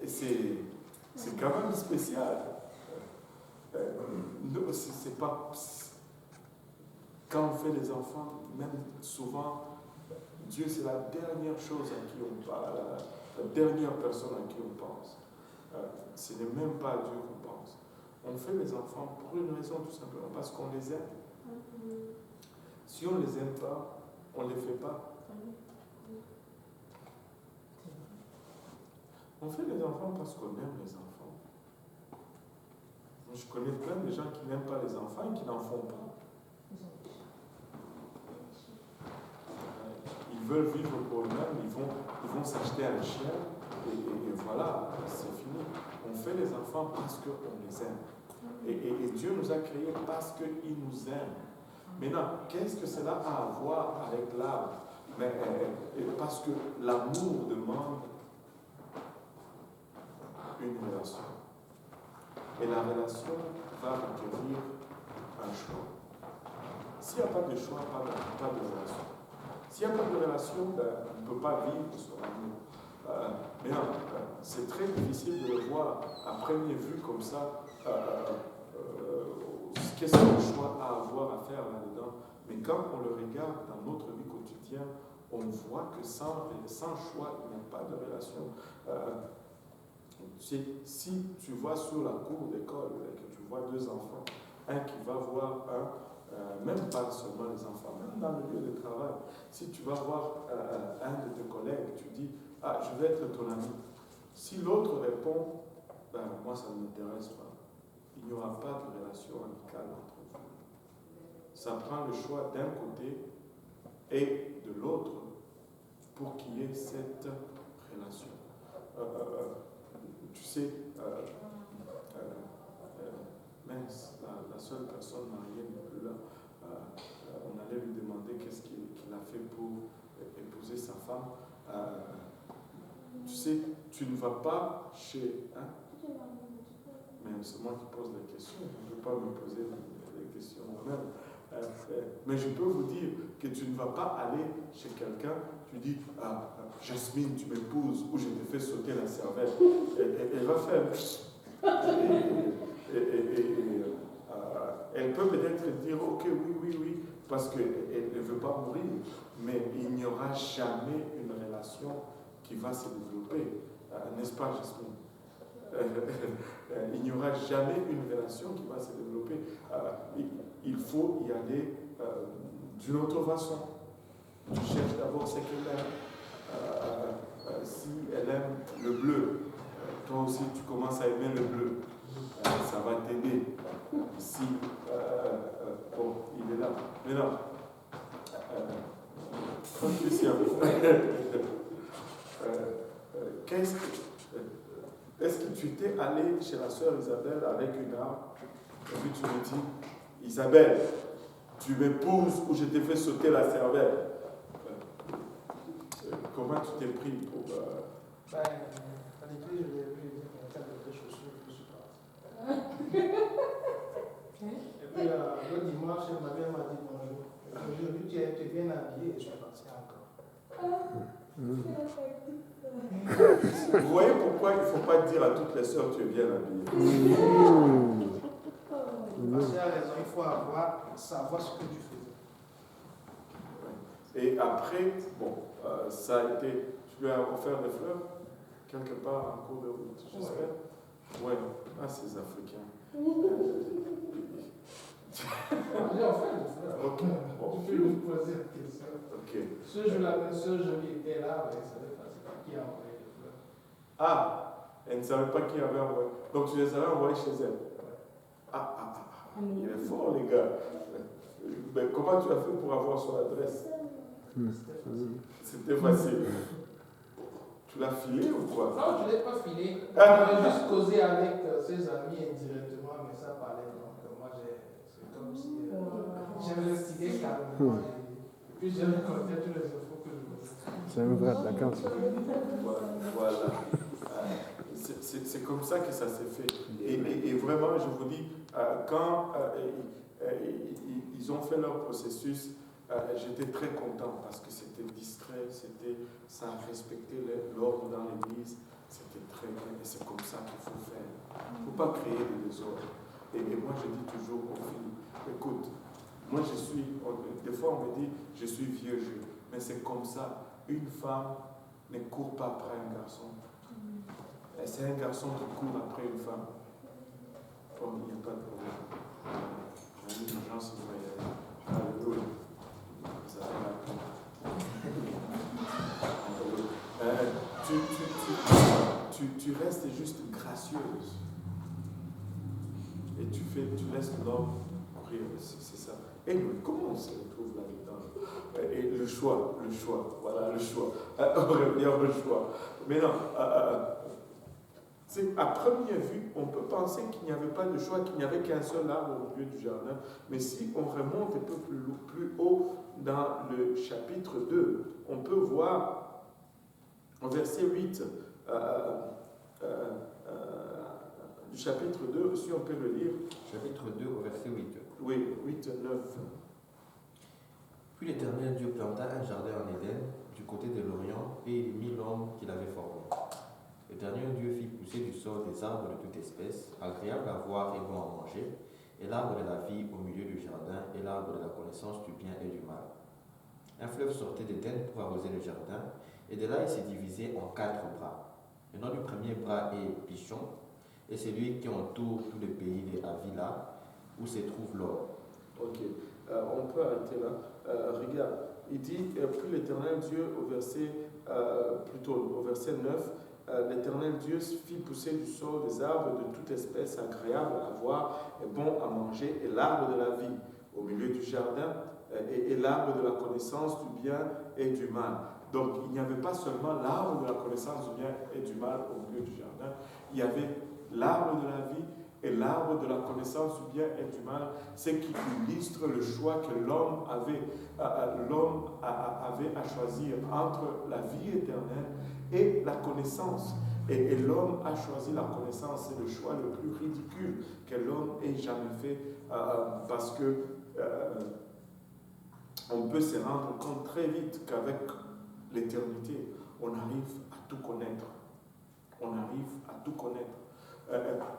C'est quand même spécial. C'est pas. Quand on fait les enfants, même souvent, Dieu c'est la dernière chose à qui on parle, la dernière personne à qui on pense. Ce n'est même pas à Dieu qu'on pense. On fait les enfants pour une raison tout simplement, parce qu'on les aime. Si on ne les aime pas, on ne les fait pas. On fait les enfants parce qu'on aime les enfants. Je connais plein de gens qui n'aiment pas les enfants et qui n'en font pas. Ils veulent vivre pour eux-mêmes, ils vont s'acheter un chien et voilà, c'est fini. On fait les enfants parce qu'on les aime. Et Dieu nous a créés parce qu'il nous aime. Maintenant, qu'est-ce que cela a à voir avec l'âme? Parce que l'amour demande une relation. Et la relation va requérir un choix. S'il n'y a pas de choix, pas de relation. S'il n'y a pas de relation, on ne peut pas vivre son amour. Mais non, c'est très difficile de le voir à première vue comme ça. Qu'est-ce que le choix a à voir à faire là-dedans? Mais quand on le regarde dans notre vie quotidienne, on voit que sans choix, il n'y a pas de relation. Si tu vois sur la cour d'école et que tu vois deux enfants, un qui va voir même pas seulement les enfants, même dans le lieu de travail, si tu vas voir un de tes collègues, tu dis, je vais être ton ami. Si l'autre répond, moi ça ne m'intéresse pas, il n'y aura pas de relation amicale entre vous. Ça prend le choix d'un côté et de l'autre pour qu'il y ait cette relation. Tu sais, mince, la seule personne mariée n'est plus là. On allait lui demander qu'est-ce qu'il a fait pour épouser sa femme. Tu sais, tu ne vas pas chez... Mais c'est moi qui pose la question, je ne peux pas me poser les questions moi-même. Mais je peux vous dire que tu ne vas pas aller chez quelqu'un, tu dis, Jasmine, tu m'épouses, ou je te fais sauter la cervelle. Elle va faire... elle peut peut-être dire, ok, oui, parce qu'elle ne veut pas mourir, mais il n'y aura jamais une relation qui va se développer. N'est-ce pas, Jasmine? Il n'y aura jamais une relation qui va se développer. Il faut y aller d'une autre façon. Tu cherches d'abord ce qu'elle aime. Si elle aime le bleu, toi aussi tu commences à aimer le bleu. Ça va t'aider. Si, bon, il est là. Mais non. Christian, est-ce que tu t'es allé chez la sœur Isabelle avec une arme et puis tu me dis, Isabelle, tu m'épouses ou je t'ai fait sauter la cervelle? Comment tu t'es pris pour... À l'écrit, je l'ai vu, il y a des chaussures, je suis parti. Et puis, le dimanche, ma mère m'a dit bonjour. Aujourd'hui, tu es bien habillée et je suis parti encore. Vous voyez pourquoi il ne faut pas dire à toutes les sœurs tu es bien habillée. Parce qu'il a raison, il faut savoir ce que tu faisais. Et après, bon, ça a été. Tu lui as offert des fleurs quelque part en cours de route, j'espère. Ouais, ah, ces Africains. J'ai offert des fleurs. Ok, bon. Tu peux lui poser la question. Ok. Ce jour-là, qui était là, mais ça ne savait pas qui a envoyé les fleurs. Ah, elle ne savait pas qui avait envoyé. Donc tu les avais envoyés chez elle. Il est fort, les gars. Mais comment tu as fait pour avoir son adresse? C'était facile. Tu l'as filé ou quoi? Non, je ne l'ai pas filé. J'ai juste causé avec ses amis indirectement, mais ça parlait. Donc, moi, c'est comme si j'ai investigué carrément. Et puis, j'ai raconté tous les infos que je voulais. C'est un vrai d'accord. Voilà. C'est comme ça que ça s'est fait. Et vraiment, je vous dis, quand ils ont fait leur processus, j'étais très content parce que c'était distrait, ça respectait l'ordre dans l'église, c'était très bien et c'est comme ça qu'il faut faire. Il ne faut pas créer des désordres. Et moi, je dis toujours aux filles, écoute, moi des fois on me dit, je suis vieux jeu, mais c'est comme ça. Une femme ne court pas après un garçon. Et c'est un garçon qui court après une femme. Oh, il n'y a pas de problème. J'ai une urgence de voyage. Alléluia. Ça fait la tu restes juste gracieuse. Et tu laisses l'homme courir. C'est ça. Et comment on se retrouve là-dedans? Et le choix. Voilà, le choix. On revient au choix. Mais non, à première vue, on peut penser qu'il n'y avait pas de choix, qu'il n'y avait qu'un seul arbre au milieu du jardin. Mais si on remonte un peu plus haut dans le chapitre 2, on peut voir au verset 8 du chapitre 2, si on peut le lire. Chapitre 2 au verset 8. Oui, 8, 9. Puis l'Éternel Dieu planta un jardin en Éden, du côté de l'Orient, et il mit l'homme qu'il avait formé. L'Éternel Dieu fit pousser du sol des arbres de toute espèce, agréables à voir et bons à manger, et l'arbre de la vie au milieu du jardin, et l'arbre de la connaissance du bien et du mal. Un fleuve sortait d'Éden pour arroser le jardin, et de là il s'est divisé en 4 bras. Le nom du premier bras est Pishon, et c'est lui qui entoure tout le pays de Havila, où se trouve l'or. Ok, on peut arrêter là. Regarde, il dit, puis l'Éternel Dieu, au verset 9, l'Éternel Dieu fit pousser du sol des arbres de toute espèce agréables à voir et bons à manger, et l'arbre de la vie au milieu du jardin, et l'arbre de la connaissance du bien et du mal. Donc, il n'y avait pas seulement l'arbre de la connaissance du bien et du mal au milieu du jardin, il y avait l'arbre de la vie et l'arbre de la connaissance du bien et du mal, c'est qui illustre le choix que l'homme avait à choisir entre la vie éternelle et la connaissance. Et l'homme a choisi la connaissance. C'est le choix le plus ridicule que l'homme ait jamais fait parce que on peut se rendre compte très vite qu'avec l'éternité, on arrive à tout connaître. On arrive à tout connaître.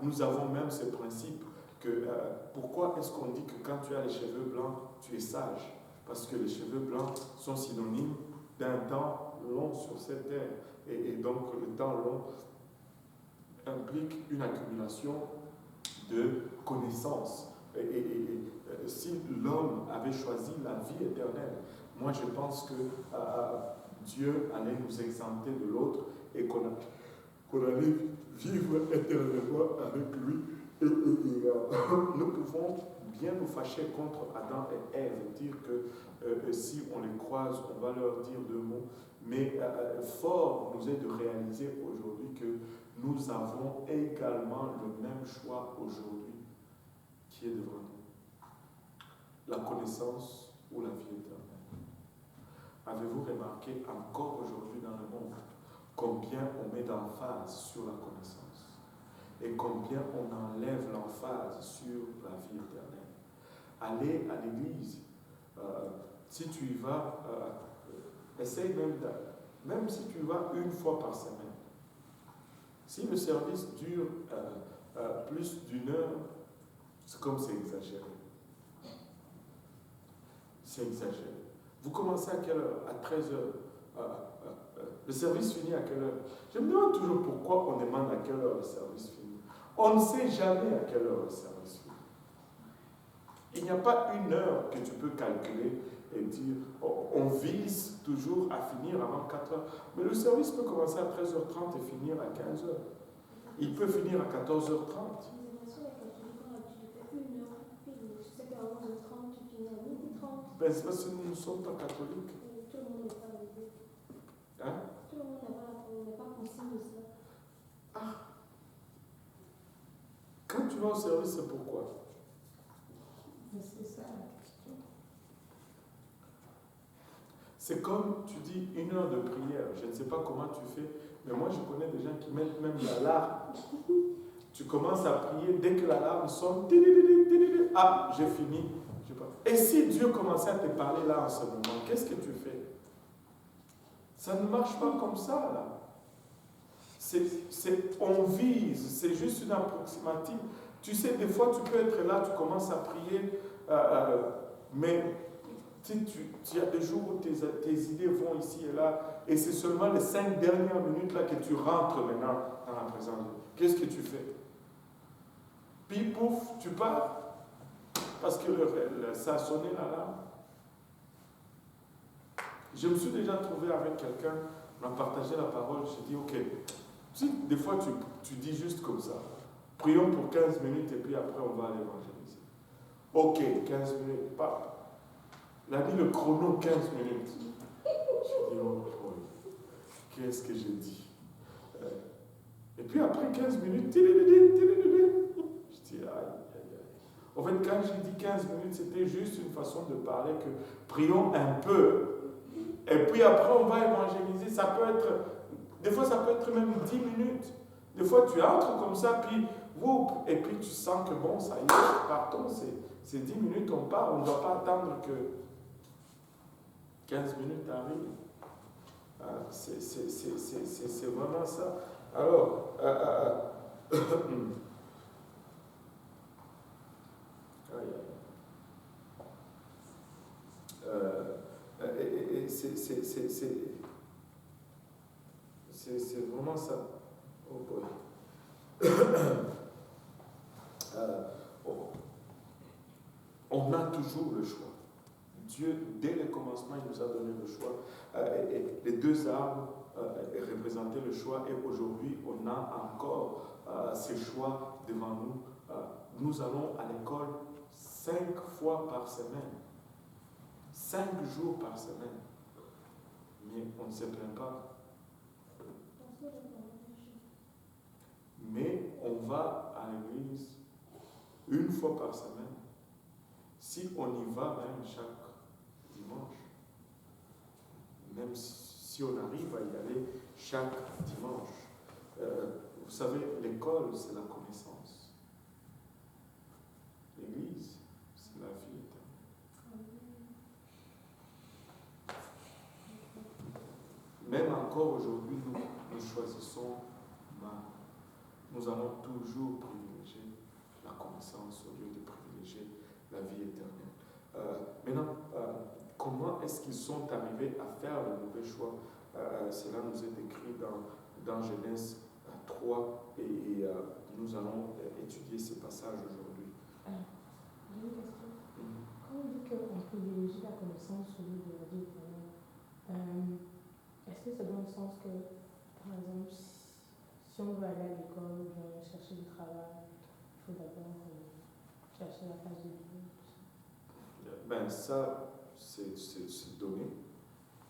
Nous avons même ce principe que pourquoi est-ce qu'on dit que quand tu as les cheveux blancs, tu es sage? Parce que les cheveux blancs sont synonymes d'un temps long sur cette terre. Et donc le temps long implique une accumulation de connaissances. Et si l'homme avait choisi la vie éternelle, moi je pense que Dieu allait nous exempter de l'autre et qu'on allait vivre éternellement avec lui. Et nous pouvons bien nous fâcher contre Adam et Ève, dire que si on les croise, on va leur dire 2 mots. Mais fort nous est de réaliser aujourd'hui que nous avons également le même choix aujourd'hui qui est devant nous. La connaissance ou la vie éternelle. Avez-vous remarqué encore aujourd'hui dans le monde combien on met d'emphase sur la connaissance et combien on enlève l'emphase sur la vie éternelle? Allez à l'église. Si tu y vas, essaye même même si tu vas une fois par semaine, si le service dure plus d'une heure, c'est comme c'est exagéré. C'est exagéré. Vous commencez à quelle heure? À 13 heures. Le service finit à quelle heure? Je me demande toujours pourquoi on demande à quelle heure le service finit. On ne sait jamais à quelle heure le service finit. Il n'y a pas une heure que tu peux calculer et dire on vise toujours à finir avant 4 heures. Mais le service peut commencer à 13h30 et finir à 15h. Il peut finir à 14h30. Ben, c'est parce que nous ne sommes pas catholiques. Tout le monde n'est pas arrivé. Hein? Tout le monde n'est pas conscient de ça. Ah. Quand tu vas au service, c'est pourquoi? C'est ça la question. C'est comme tu dis 1 heure de prière. Je ne sais pas comment tu fais, mais moi je connais des gens qui mettent même l'alarme. Tu commences à prier, dès que l'alarme sonne, ah, j'ai fini. Et si Dieu commençait à te parler là en ce moment, qu'est-ce que tu fais? Ça ne marche pas comme ça là. On vise, c'est juste une approximative. Tu sais, des fois tu peux être là, tu commences à prier, mais tu as des jours où tes idées vont ici et là, et c'est seulement les 5 dernières minutes là que tu rentres maintenant dans la présence de Dieu. Qu'est-ce que tu fais? Puis pouf, tu pars. Parce que ça a sonné l'alarme. Je me suis déjà trouvé avec quelqu'un, on a partagé la parole, j'ai dit, ok, si des fois tu dis juste comme ça, prions pour 15 minutes et puis après on va aller évangéliser. Ok, 15 minutes, pas. Il a dit le chrono 15 minutes. J'ai dit, oh, qu'est-ce que j'ai dit? Et puis après 15 minutes, je dis, aïe. En fait, quand j'ai dit 15 minutes, c'était juste une façon de parler que prions un peu. Et puis après, on va évangéliser. Ça peut être, des fois, ça peut être même 10 minutes. Des fois, tu entres comme ça, puis, et puis tu sens que bon, ça y est, partons, c'est 10 minutes, on part. On ne doit pas attendre que 15 minutes arrivent. C'est vraiment ça. Alors, c'est vraiment ça. Oh boy. On a toujours le choix. Dieu, dès le commencement, il nous a donné le choix. Les 2 arbres représentaient le choix et aujourd'hui, on a encore ces choix devant nous. Nous allons à l'école 5 fois par semaine. 5 jours par semaine. Mais on ne se plaint pas. Mais on va à l'église 1 fois par semaine. Si on y va même chaque dimanche, même si on arrive à y aller chaque dimanche, vous savez, l'école, c'est la connaissance. L'église, c'est la vie éternelle. Même encore aujourd'hui, nous choisissons mal. Nous allons toujours privilégier la connaissance au lieu de privilégier la vie éternelle. Maintenant, comment est-ce qu'ils sont arrivés à faire le mauvais choix? Cela nous est décrit dans Genèse 3 et nous allons étudier ces passages aujourd'hui. J'ai une question. Quand on dit qu'on privilégie la connaissance au lieu de la vie éternelle, est-ce que ça donne le sens que, par exemple, si on veut aller à l'école ou bien chercher du travail, il faut d'abord chercher la face de Dieu? Ben ça, c'est donné,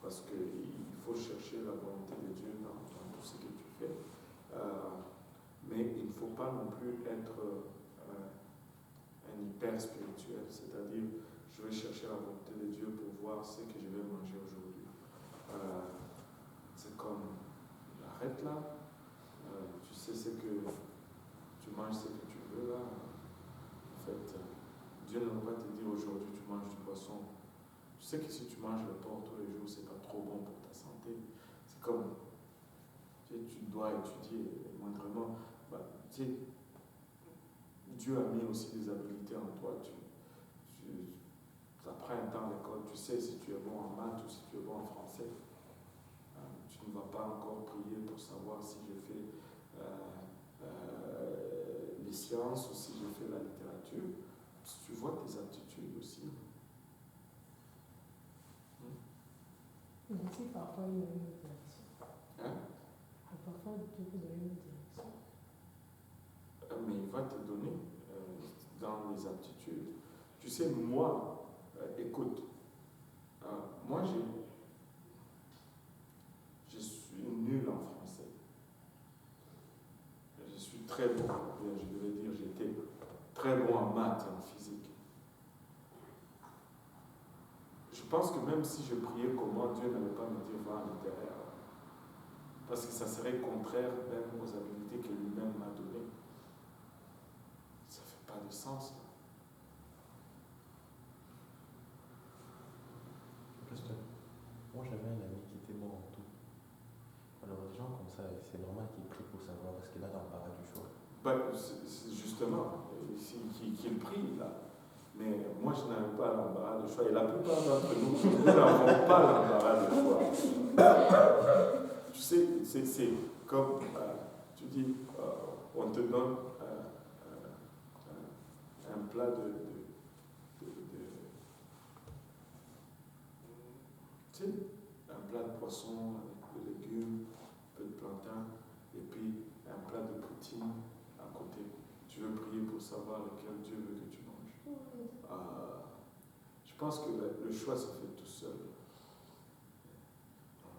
parce qu'il faut chercher la volonté de Dieu dans tout ce que tu fais. Mais il ne faut pas non plus être un hyper spirituel, c'est-à-dire je vais chercher la volonté de Dieu pour voir ce que je vais manger aujourd'hui. C'est comme, arrête là, tu sais ce que tu manges, ce que tu veux là. En fait, Dieu ne va pas te dire aujourd'hui tu manges du poisson. Tu sais que si tu manges le porc tous les jours, c'est pas trop bon pour ta santé. C'est comme tu dois étudier moindrement. Bah, tu sais, Dieu a mis aussi des habiletés en toi. Après un temps à l'école, tu sais si tu es bon en maths ou si tu es bon en français. Tu ne vas pas encore prier pour savoir si je fais les sciences ou si je fais la littérature. Tu vois tes aptitudes aussi. Mais aussi, parfois, il y a une autre direction. Hein? Et parfois, Dieu peut donner une direction. Mais il va te donner dans les aptitudes. Tu sais, moi, écoute, moi je suis nul en français. Je suis très bon, je devais dire, j'étais très bon en maths et en physique. Je pense que même si je priais comment, Dieu n'allait pas me dire va en littéraire. Parce que ça serait contraire même aux habilités que lui-même m'a données. Ça ne fait pas de sens. Moi j'avais un ami qui était bon en tout. Alors des gens comme ça, c'est normal qu'ils prient pour savoir parce qu'il a l'embarras du choix. Ben, c'est justement, qu'il prie là. Mais moi je n'avais pas l'embarras de choix. Et la plupart d'entre nous, nous n'avons pas l'embarras de choix. Tu sais, c'est comme tu dis, on te donne un plat tu sais, un plat de poisson avec des légumes, un peu de plantain, et puis un plat de poutine à côté. Tu veux prier pour savoir lequel Dieu veut que tu manges. Je pense que le choix se fait tout seul.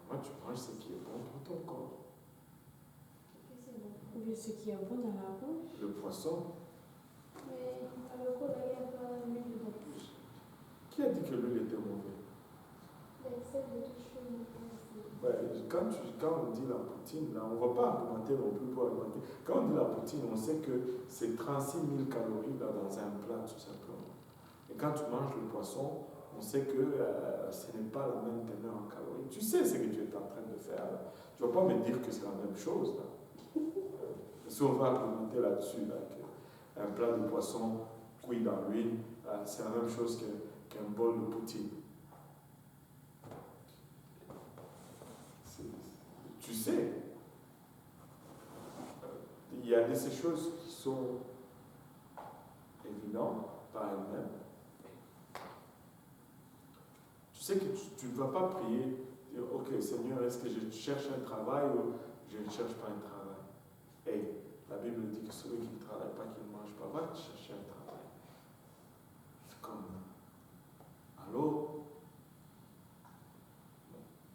Moi, tu manges ce qui est bon pour ton corps. Oui, ce qui est bon dans la bouche. Le poisson. Mais alors qu'on a pas l'huile de bouche. Qui a dit que l'huile était mauvaise? L'excès de tout chose. Quand on dit la poutine, là, on ne va pas argumenter non plus pour argumenter. Quand on dit la poutine, on sait que c'est 36 000 calories là, dans un plat, tout simplement. Et quand tu manges le poisson, on sait que ce n'est pas la même teneur en calories. Tu sais ce que tu es en train de faire. Là. Tu ne vas pas me dire que c'est la même chose. Là. Si on va argumenter là-dessus, là, qu'un plat de poisson cuit dans l'huile, c'est la même chose qu'un bol de poutine. Tu sais, il y a de ces choses qui sont évidentes par elles-mêmes. Tu sais que tu ne vas pas prier, dire ok Seigneur, est-ce que je cherche un travail ou je ne cherche pas un travail? Et la Bible dit que celui qui ne travaille pas, qui ne mange pas, va chercher un travail. C'est comme, allô?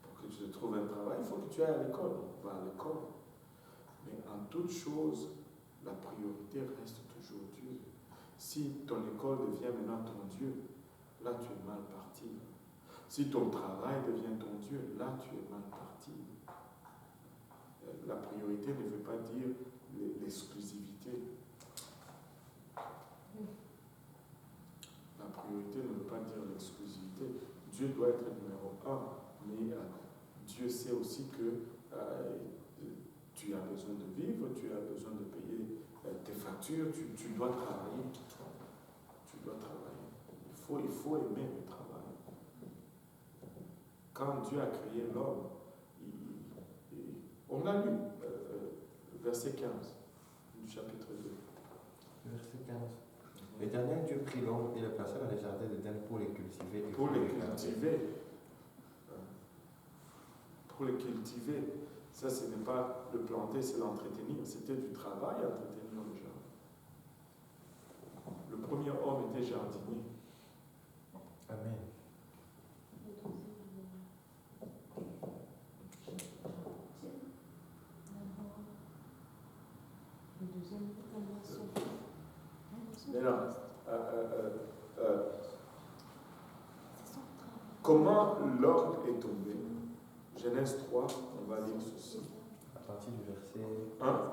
Pour que tu te trouves un travail, il faut que tu ailles à l'école. Va à l'école. Mais en toute chose, la priorité reste toujours Dieu. Si ton école devient maintenant ton Dieu, là tu es mal parti. Si ton travail devient ton Dieu, là tu es mal parti. La priorité ne veut pas dire l'exclusivité. La priorité ne veut pas dire l'exclusivité. Dieu doit être numéro un, mais Dieu sait aussi que tu as besoin de vivre, tu as besoin de payer tes factures, tu dois travailler. Tu dois travailler. Il faut aimer le travail. Quand Dieu a créé l'homme, on l'a lu, verset 15 du chapitre 2. Verset 15. L'Éternel Dieu prit l'homme et le plaça dans les jardins d'Éden pour les cultiver. Pour les cultiver. Pour les cultiver. Ça, ce n'est pas le planter, c'est l'entretenir. C'était du travail à entretenir le jardin. Le premier homme était jardinier. Amen. Le deuxième, Mais là, comment l'homme est tombé? Genèse 3, on va lire ceci. À partir du verset 1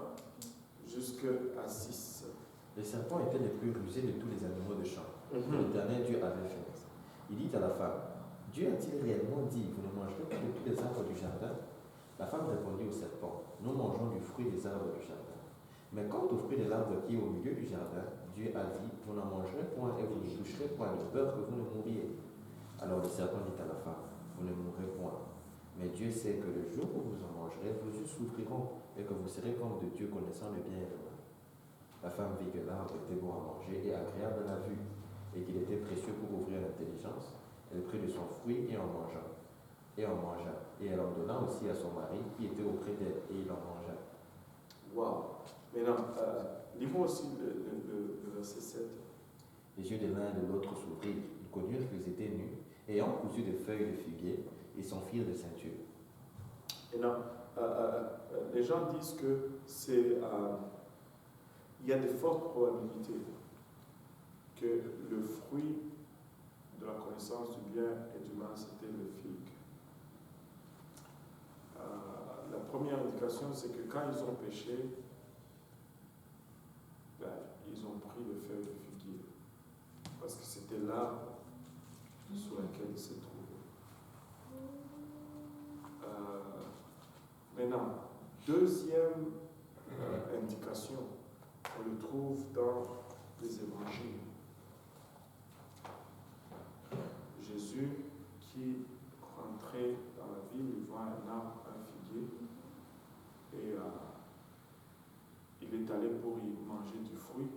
jusqu'à 6. Les serpents étaient les plus rusés de tous les animaux de champ. L'Éternel Dieu avait fait. Il dit à la femme, Dieu a-t-il réellement dit, vous ne mangerez pas de tous les arbres du jardin? La femme répondit au serpent, nous mangeons du fruit des arbres du jardin. Mais quant au fruit de l'arbre qui est au milieu du jardin, Dieu a dit, vous n'en mangerez point et vous ne toucherez point de peur que vous ne mouriez. Alors le serpent dit à la femme, vous ne mourrez point. Mais Dieu sait que le jour où vous en mangerez, vos yeux s'ouvriront et que vous serez comme de Dieu connaissant le bien et le mal. La femme vit que l'arbre était bon à manger et agréable à la vue, et qu'il était précieux pour ouvrir l'intelligence. Elle prit de son fruit et en mangea. Et elle en donna aussi à son mari qui était auprès d'elle, et il en mangea. Wow. Maintenant, lisons aussi le verset 7. Les yeux de l'un et de l'autre s'ouvrirent. Ils connurent qu'ils étaient nus, et ayant cousu de feuilles de figuier, ils s'en firent des ceintures. Et non, les gens disent que c'est, il y a de fortes probabilités que le fruit de la connaissance du bien et du mal, c'était le figue. La première indication, c'est que quand ils ont péché, ben, ils ont pris le feuille de figuier, parce que c'était l'arbre sur lequel ils se trouvaient. Maintenant, deuxième indication, on le trouve dans les évangiles. Jésus qui rentrait dans la ville, il voit un arbre, un figuier, et il est allé pour y manger du fruit,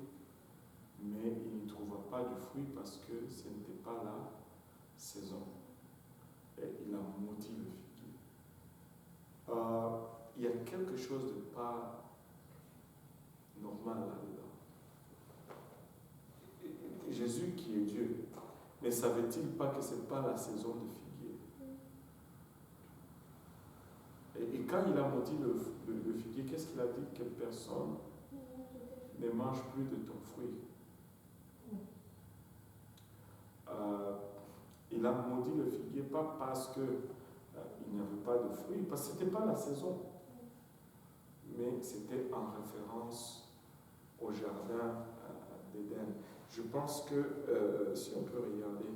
mais il n'y trouva pas du fruit parce que ce n'était pas la saison. Et il a maudit le figuier. Il y a quelque chose de pas normal là-dedans. Jésus qui est Dieu, ne savait-il pas que ce n'est pas la saison de figuier? Et quand il a maudit le figuier, qu'est-ce qu'il a dit? Que personne ne mange plus de ton fruit. Il a maudit le figuier, pas parce qu'il n'y avait pas de fruits, parce que ce n'était pas la saison, mais c'était en référence au jardin d'Éden. Je pense que, si on peut regarder,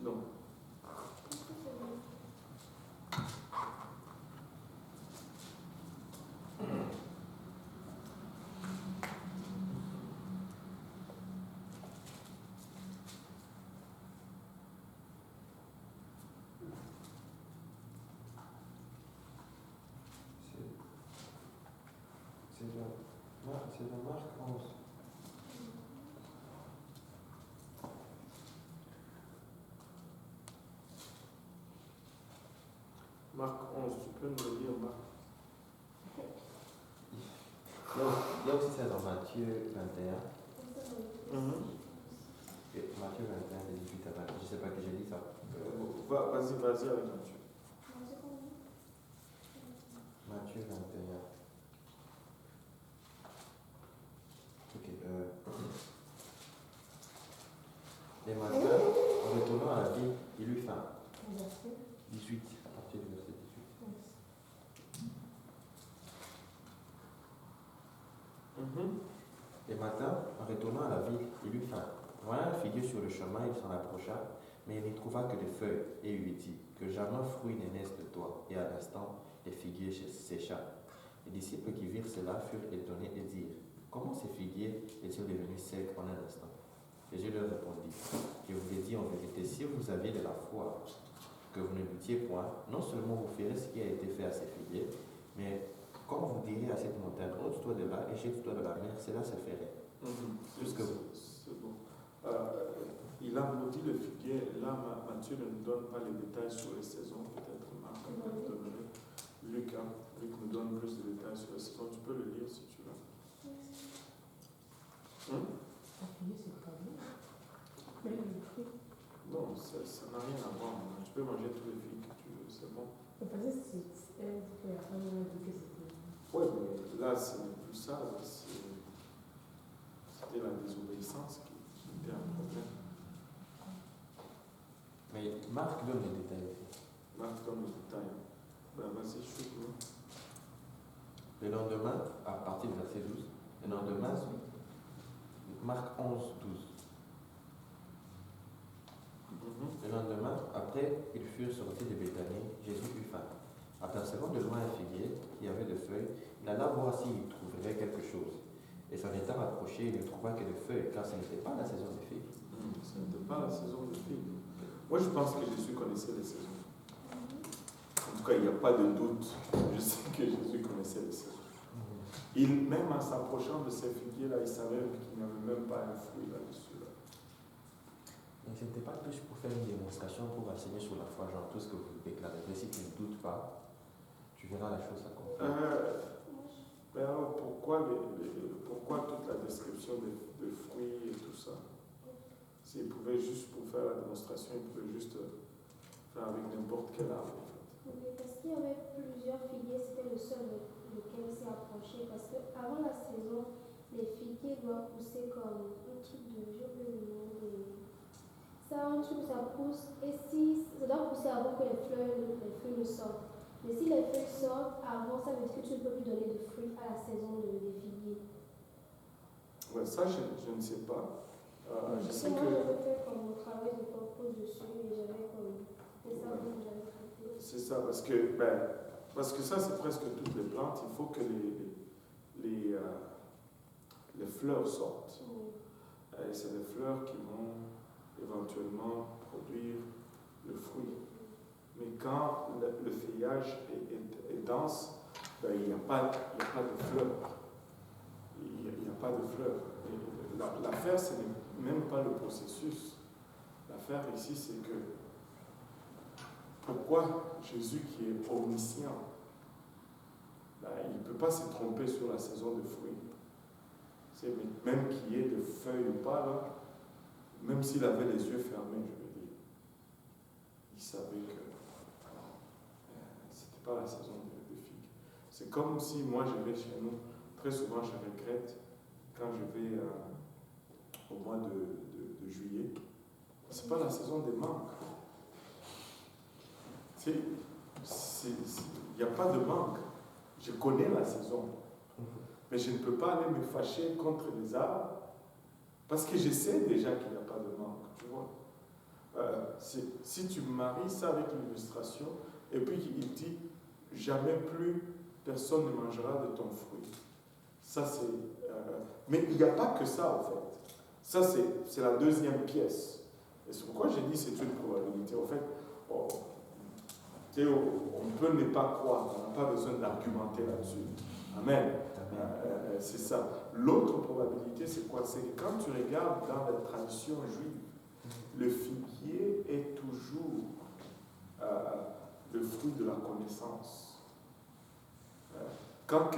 non. C'est dans Marc 11. Marc 11, tu peux nous le lire, Marc? Il y a aussi ça dans Matthieu 21. Et Matthieu 21, de 18 à 20. Je ne sais pas que j'ai dit ça. Vas-y avec Matthieu. Matthieu 21. Ok. Les matins, en retournant à la ville, il eut faim. 18, à partir du verset 18. Les matins, en retournant à la ville, il eut faim. Voyant un figuier sur le chemin, il s'en approcha, mais il n'y trouva que des feuilles, et il lui dit, que jamais fruit ne naisse de toi. Et à l'instant, les figuiers sécha. Les disciples qui virent cela furent étonnés et dirent, comment ces figuiers étaient devenus secs en un instant? Jésus leur répondit, je vous l'ai dit en vérité, si vous aviez de la foi, que vous ne doutiez point, non seulement vous ferez ce qui a été fait à ces figuiers, mais quand vous direz à cette montagne, ôte-toi de là et jette-toi de la mer, cela se ferait. Plus que vous. C'est bon. Il a maudit le figuier. Là, Matthieu ne nous donne pas les détails sur les saisons. Peut-être Marc nous donnerait. Luc nous donne plus de détails sur les saisons. Tu peux le lire si tu veux. Non, ça n'a rien à voir. Tu peux manger tous les figues que tu veux, c'est bon. Oui, mais là, ce n'est plus ça. C'était la désobéissance qui était un problème. Mais Marc donne les détails ici. Marc donne le détail. Ben, vas-y, shoot-nous. Le lendemain, à partir du verset 12, le lendemain, Marc 11, 12. Le lendemain, après ils furent sortis de Béthanie, Jésus eut faim. Apercevant de loin un figuier qui avait des feuilles, il alla voir s'il y trouverait quelque chose. Et s'en étant approché, il ne trouva que des feuilles, car ce n'était pas la saison des figues. Ce n'était pas la saison des figues. Moi, je pense que Jésus connaissait les saisons. En tout cas, il n'y a pas de doute. Je sais que Jésus connaissait les saisons. Même en s'approchant de ces figuiers-là, il savait qu'il n'y avait même pas un fruit là-dessus. Là. Mais ce n'était pas plus pour faire une démonstration, pour enseigner sur la foi, genre tout ce que vous déclarez. Mais si tu ne doutes pas, tu verras la chose s'accomplir. Mais alors, pourquoi toute la description des fruits et tout ça? S'il pouvait juste, pour faire la démonstration, il pouvait juste faire avec n'importe quel arbre. Oui, parce qu'il y avait plusieurs figuiers, c'était le seul lequel s'est approché. Parce qu'avant la saison, les figuiers doivent pousser comme un truc de, j'ai oublié le nom, ça, un truc, ça pousse. Et si ça doit pousser avant que les feuilles ne sortent. Mais si les feuilles sortent avant, ça veut dire que tu ne peux plus donner de fruits à la saison des figuiers. Ouais, ça, je ne sais pas. Je sais moi, que... j'avais fait comme mon travail de pause dessus et j'avais comme. C'est ça que j'avais traité. C'est ça, parce que ça, c'est presque toutes les plantes. Il faut que les fleurs sortent. Et c'est les fleurs qui vont éventuellement produire le fruit. Mais quand le feuillage est dense, ben, il n'y a pas de fleurs. Il n'y a pas de fleurs. L'affaire, ce n'est même pas le processus. L'affaire ici, c'est que pourquoi Jésus, qui est omniscient, ben, il ne peut pas se tromper sur la saison de fruits. Même qu'il y ait de feuilles ou pas, là, même s'il avait les yeux fermés, je veux dire, il savait que ce n'était pas la saison de figues. C'est comme si moi je vais chez nous, très souvent je regrette quand je vais au mois de juillet, ce n'est pas la saison des mangues. Il n'y a pas de mangue. Je connais la saison. Mais je ne peux pas aller me fâcher contre les arbres parce que je sais déjà qu'il n'y a pas de mangue. Tu vois? Si tu maries ça avec l'illustration, et puis il dit jamais plus personne ne mangera de ton fruit. Ça, c'est. Mais il n'y a pas que ça, en fait. Ça, c'est la deuxième pièce. Et c'est pourquoi j'ai dit c'est une probabilité. En fait, on peut ne pas croire, on n'a pas besoin d'argumenter là-dessus. Amen. C'est ça. L'autre probabilité, c'est quoi? C'est que quand tu regardes dans la tradition juive, le figuier est toujours le fruit de la connaissance. Quand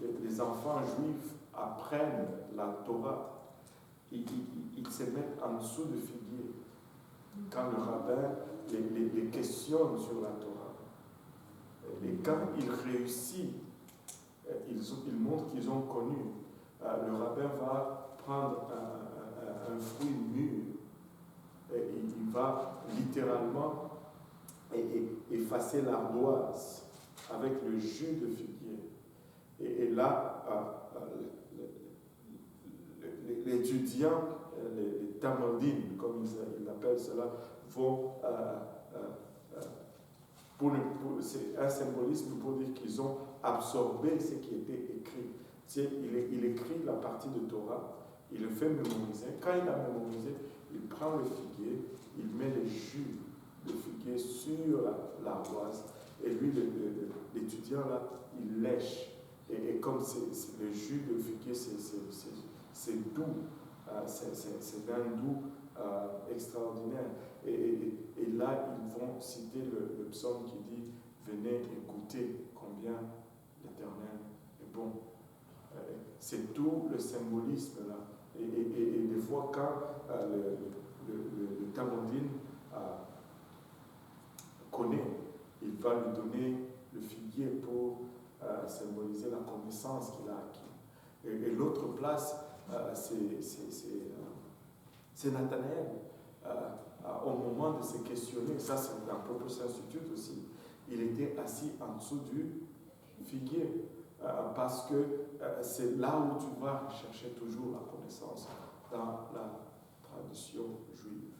les enfants juifs apprennent la Torah, ils se mettent en dessous du figuier. Quand le rabbin les questionne sur la Torah. Et quand ils réussissent, ils montrent qu'ils ont connu. Le rabbin va prendre un fruit mûr et il va littéralement effacer l'ardoise avec le jus de figuier. Et là, l'étudiant, les tamandines, comme ils appellent cela, vont... c'est un symbolisme pour dire qu'ils ont absorbé ce qui était écrit. Il écrit la partie de Torah, il le fait mémoriser. Quand il a mémorisé, il prend le figuier, il met le jus de figuier sur l'ardoise, et lui, l'étudiant, là, il lèche. Et comme c'est le jus de figuier, c'est doux, c'est d'un doux extraordinaire. Et là, ils vont citer le psaume qui dit « Venez et goûtez combien l'Éternel est bon ». C'est tout le symbolisme là. Et des fois, quand le tamandine connaît, il va lui donner le figuier pour symboliser la connaissance qu'il a acquis. Et l'autre place, c'est Nathanaël. au moment de se questionner, ça c'est dans Purpose Institute aussi, il était assis en dessous du figuier. Parce que c'est là où tu vas chercher toujours la connaissance dans la tradition juive.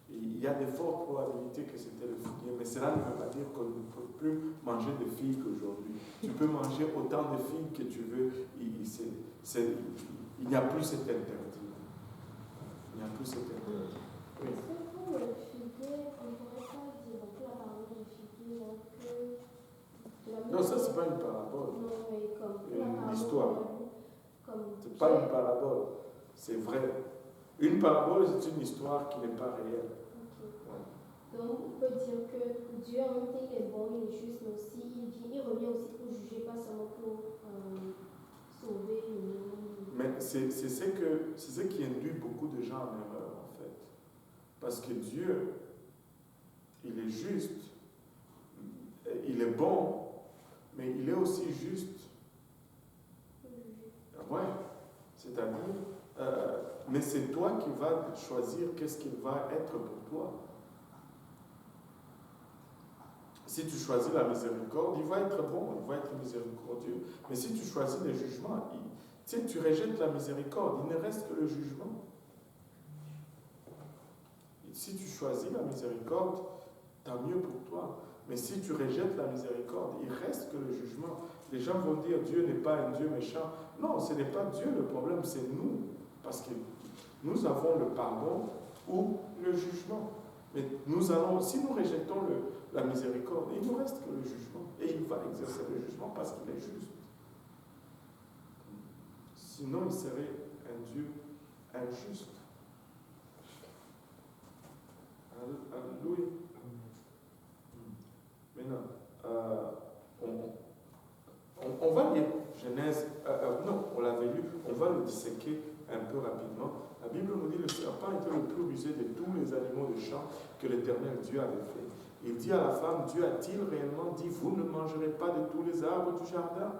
Et il y a de fortes probabilités que c'était le figuier, mais cela ne veut pas dire qu'on ne peut plus manger de figues aujourd'hui. Tu peux manger autant de figues que tu veux, il n'y a plus cet interdit. Il n'y a plus cet interdit. Oui. Est-ce que pour le figuier, on ne pourrait pas dire un peu la parole du figuier, que... Non, ça, c'est pas une parabole. Non, mais comme Une histoire. C'est pas une parabole, c'est vrai. Une parabole, c'est une histoire qui n'est pas réelle. Okay. Ouais. Donc, on peut dire que Dieu, en même temps, il est bon, il est juste, mais aussi, il revient aussi pour juger, pas seulement pour sauver le monde. Mais c'est ce qui induit beaucoup de gens en erreur, en fait. Parce que Dieu, il est juste, il est bon, mais il est aussi juste. Ouais, c'est-à-dire, mais c'est toi qui vas choisir qu'est-ce qu'il va être pour toi. Si tu choisis la miséricorde, il va être bon, il va être miséricordieux. Mais si tu choisis le jugement, tu rejettes la miséricorde, il ne reste que le jugement. Et si tu choisis la miséricorde, tant mieux pour toi. Mais si tu rejettes la miséricorde, il reste que le jugement. Les gens vont dire Dieu n'est pas un Dieu méchant. Non, ce n'est pas Dieu le problème, c'est nous. Parce que nous avons le pardon ou le jugement. Mais si nous rejetons la miséricorde, il ne nous reste que le jugement. Et il va exercer le jugement parce qu'il est juste. Sinon, il serait un Dieu injuste. Alléluia. Maintenant, on va lire Genèse, non, on l'avait lu, on va le disséquer un peu rapidement. La Bible nous dit que le serpent était le plus rusé de tous les animaux de champ que l'Éternel Dieu avait fait. Il dit à la femme, Dieu a-t-il réellement dit, vous ne mangerez pas de tous les arbres du jardin?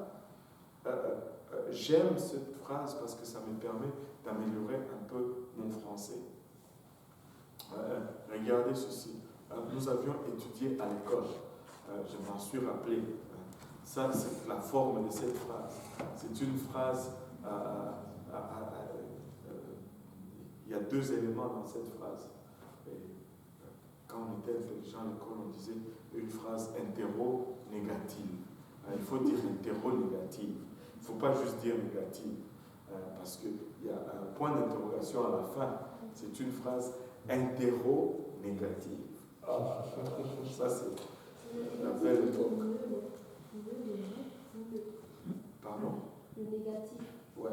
J'aime cette phrase parce que ça me permet d'améliorer un peu mon français. Regardez ceci. Nous avions étudié à l'école. Je m'en suis rappelé. Ça, c'est la forme de cette phrase. C'est une phrase. Il y a deux éléments dans cette phrase. Et quand on était intelligent à l'école, on disait une phrase interro-négative. Il faut dire interro-négative. Il ne faut pas juste dire négative. Parce qu'il y a un point d'interrogation à la fin. C'est une phrase interro-négative. Ça, c'est la belle époque. Pardon? Le négatif. Ouais.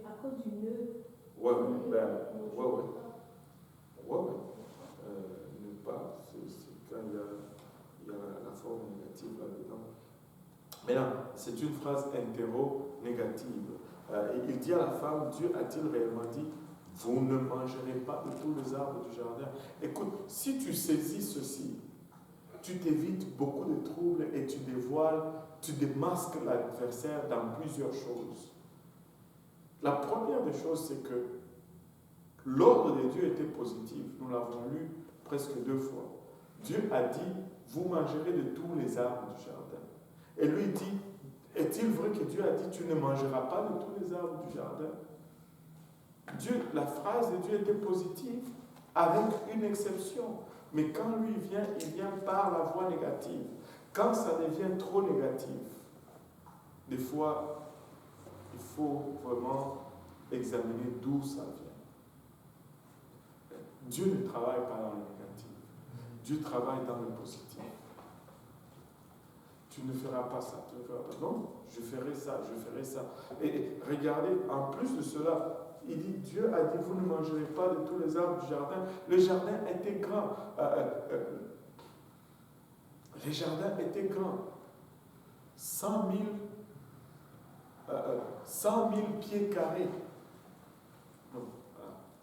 À cause du nœud. Ouais. Ne pas, c'est quand il y a la forme négative là-dedans. Maintenant, c'est une phrase interro-négative. Il dit à la femme, Dieu a-t-il réellement dit, vous ne mangerez pas de tous les arbres du jardin? Écoute, si tu saisis ceci, tu t'évites beaucoup de troubles et tu dévoiles, tu démasques l'adversaire dans plusieurs choses. La première des choses, c'est que l'ordre de Dieu était positif. Nous l'avons lu presque 2 fois. Dieu a dit, vous mangerez de tous les arbres du jardin. Et lui dit, est-il vrai que Dieu a dit, tu ne mangeras pas de tous les arbres du jardin? La phrase de Dieu était positive, avec une exception. Mais quand lui vient, il vient par la voie négative. Quand ça devient trop négatif, des fois, il faut vraiment examiner d'où ça vient. Dieu ne travaille pas dans le négatif. Dieu travaille dans le positif. Tu ne feras pas ça, tu ne feras pas. Non, je ferai ça, je ferai ça. Et regardez, en plus de cela, il dit, Dieu a dit, vous ne mangerez pas de tous les arbres du jardin. Le jardin était grand. Le jardin était grand. 100 000 pieds carrés. Non,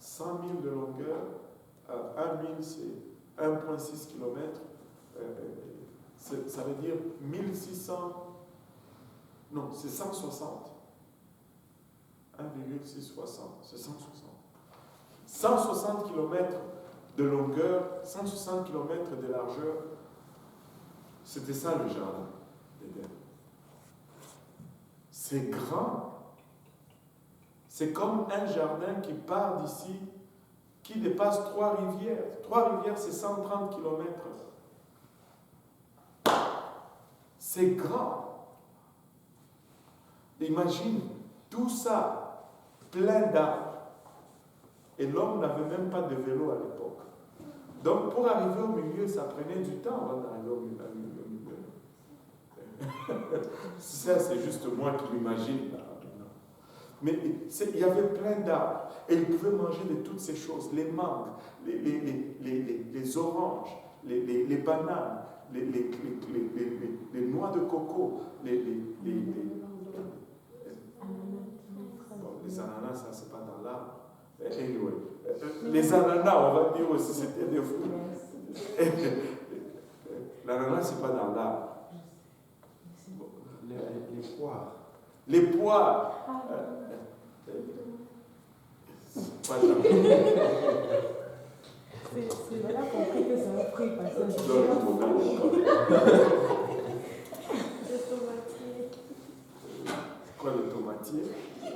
100 000 de longueur. 1 000, c'est 1,6 km. Ça veut dire 1600. Non, c'est 160. 1,660. C'est 160. 160 km de longueur, 160 km de largeur. C'était ça le jardin d'Éden. C'est grand. C'est comme un jardin qui part d'ici, qui dépasse 3 rivières. 3 rivières, c'est 130 km. C'est grand. Imagine tout ça, plein d'arbres. Et l'homme n'avait même pas de vélo à l'époque. Donc pour arriver au milieu, ça prenait du temps avant d'arriver au milieu. Ça, c'est juste moi qui l'imagine. Mais il y avait plein d'arbres. Et ils pouvaient manger de toutes ces choses. Les mangues, les oranges, les bananes, les noix de coco, les ananas, ça c'est pas dans l'arbre. Anyway, les ananas, on va dire aussi, c'était des fruits. L'ananas, c'est pas dans l'arbre. Les poires. Les poires. Pas dans C'est là qu'on compris que c'est un fruit parce que tu dois le trouver encore. Le tomatier. C'est quoi le tomatier?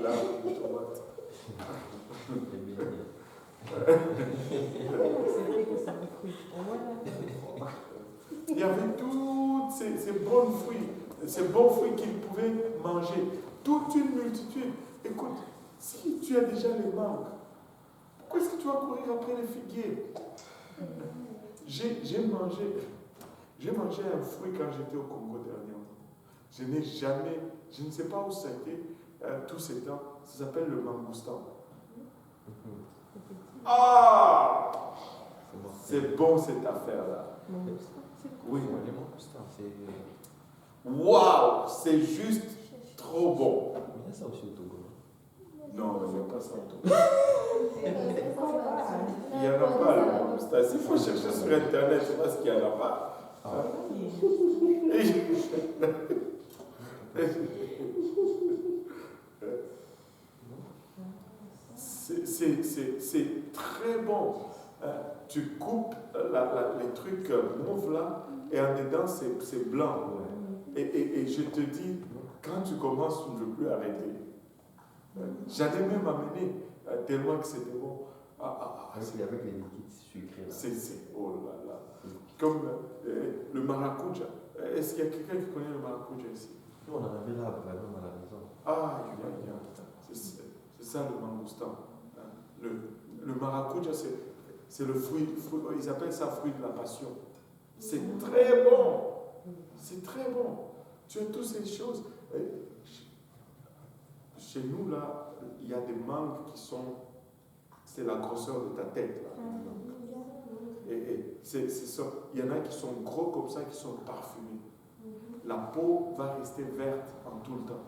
Là, le tomate. Il y avait tous ces bons fruits qu'ils pouvaient manger. Toute une multitude. Écoute, si tu as déjà les mangues, pourquoi est-ce que tu vas courir après les figuiers? J'ai mangé un fruit quand j'étais au Congo dernièrement. Je ne sais pas où ça a été tous ces temps. Ça s'appelle le mangoustan. Ah! C'est bon cette affaire-là. Oui. Les mangoustins, c'est. Waouh! C'est juste trop bon. Il y a ça aussi au Togo. Non, il n'y a pas ça au Togo. Il n'y en a pas, le mangoustan. S'il faut chercher sur Internet, je sais pas ce qu'il y en a pas. C'est très bon. Tu coupes les trucs mauves là, et en dedans c'est blanc. Et je te dis, quand tu commences, tu ne veux plus arrêter. J'allais même amener tellement que c'était bon. Avec les liquides sucrés. Oh là là. Comme le maracuja. Est-ce qu'il y a quelqu'un qui connaît le maracuja ici? Nous, on en avait là, vraiment à la maison. Ah, c'est ça le mangoustan. Le maracuja, c'est le fruit, ils appellent ça fruit de la passion. C'est très bon. C'est très bon. Tu as toutes ces choses. Chez nous, là, il y a des mangues qui sont... C'est la grosseur de ta tête. Là. Et c'est ça. Il y en a qui sont gros comme ça, qui sont parfumés. La peau va rester verte en tout le temps.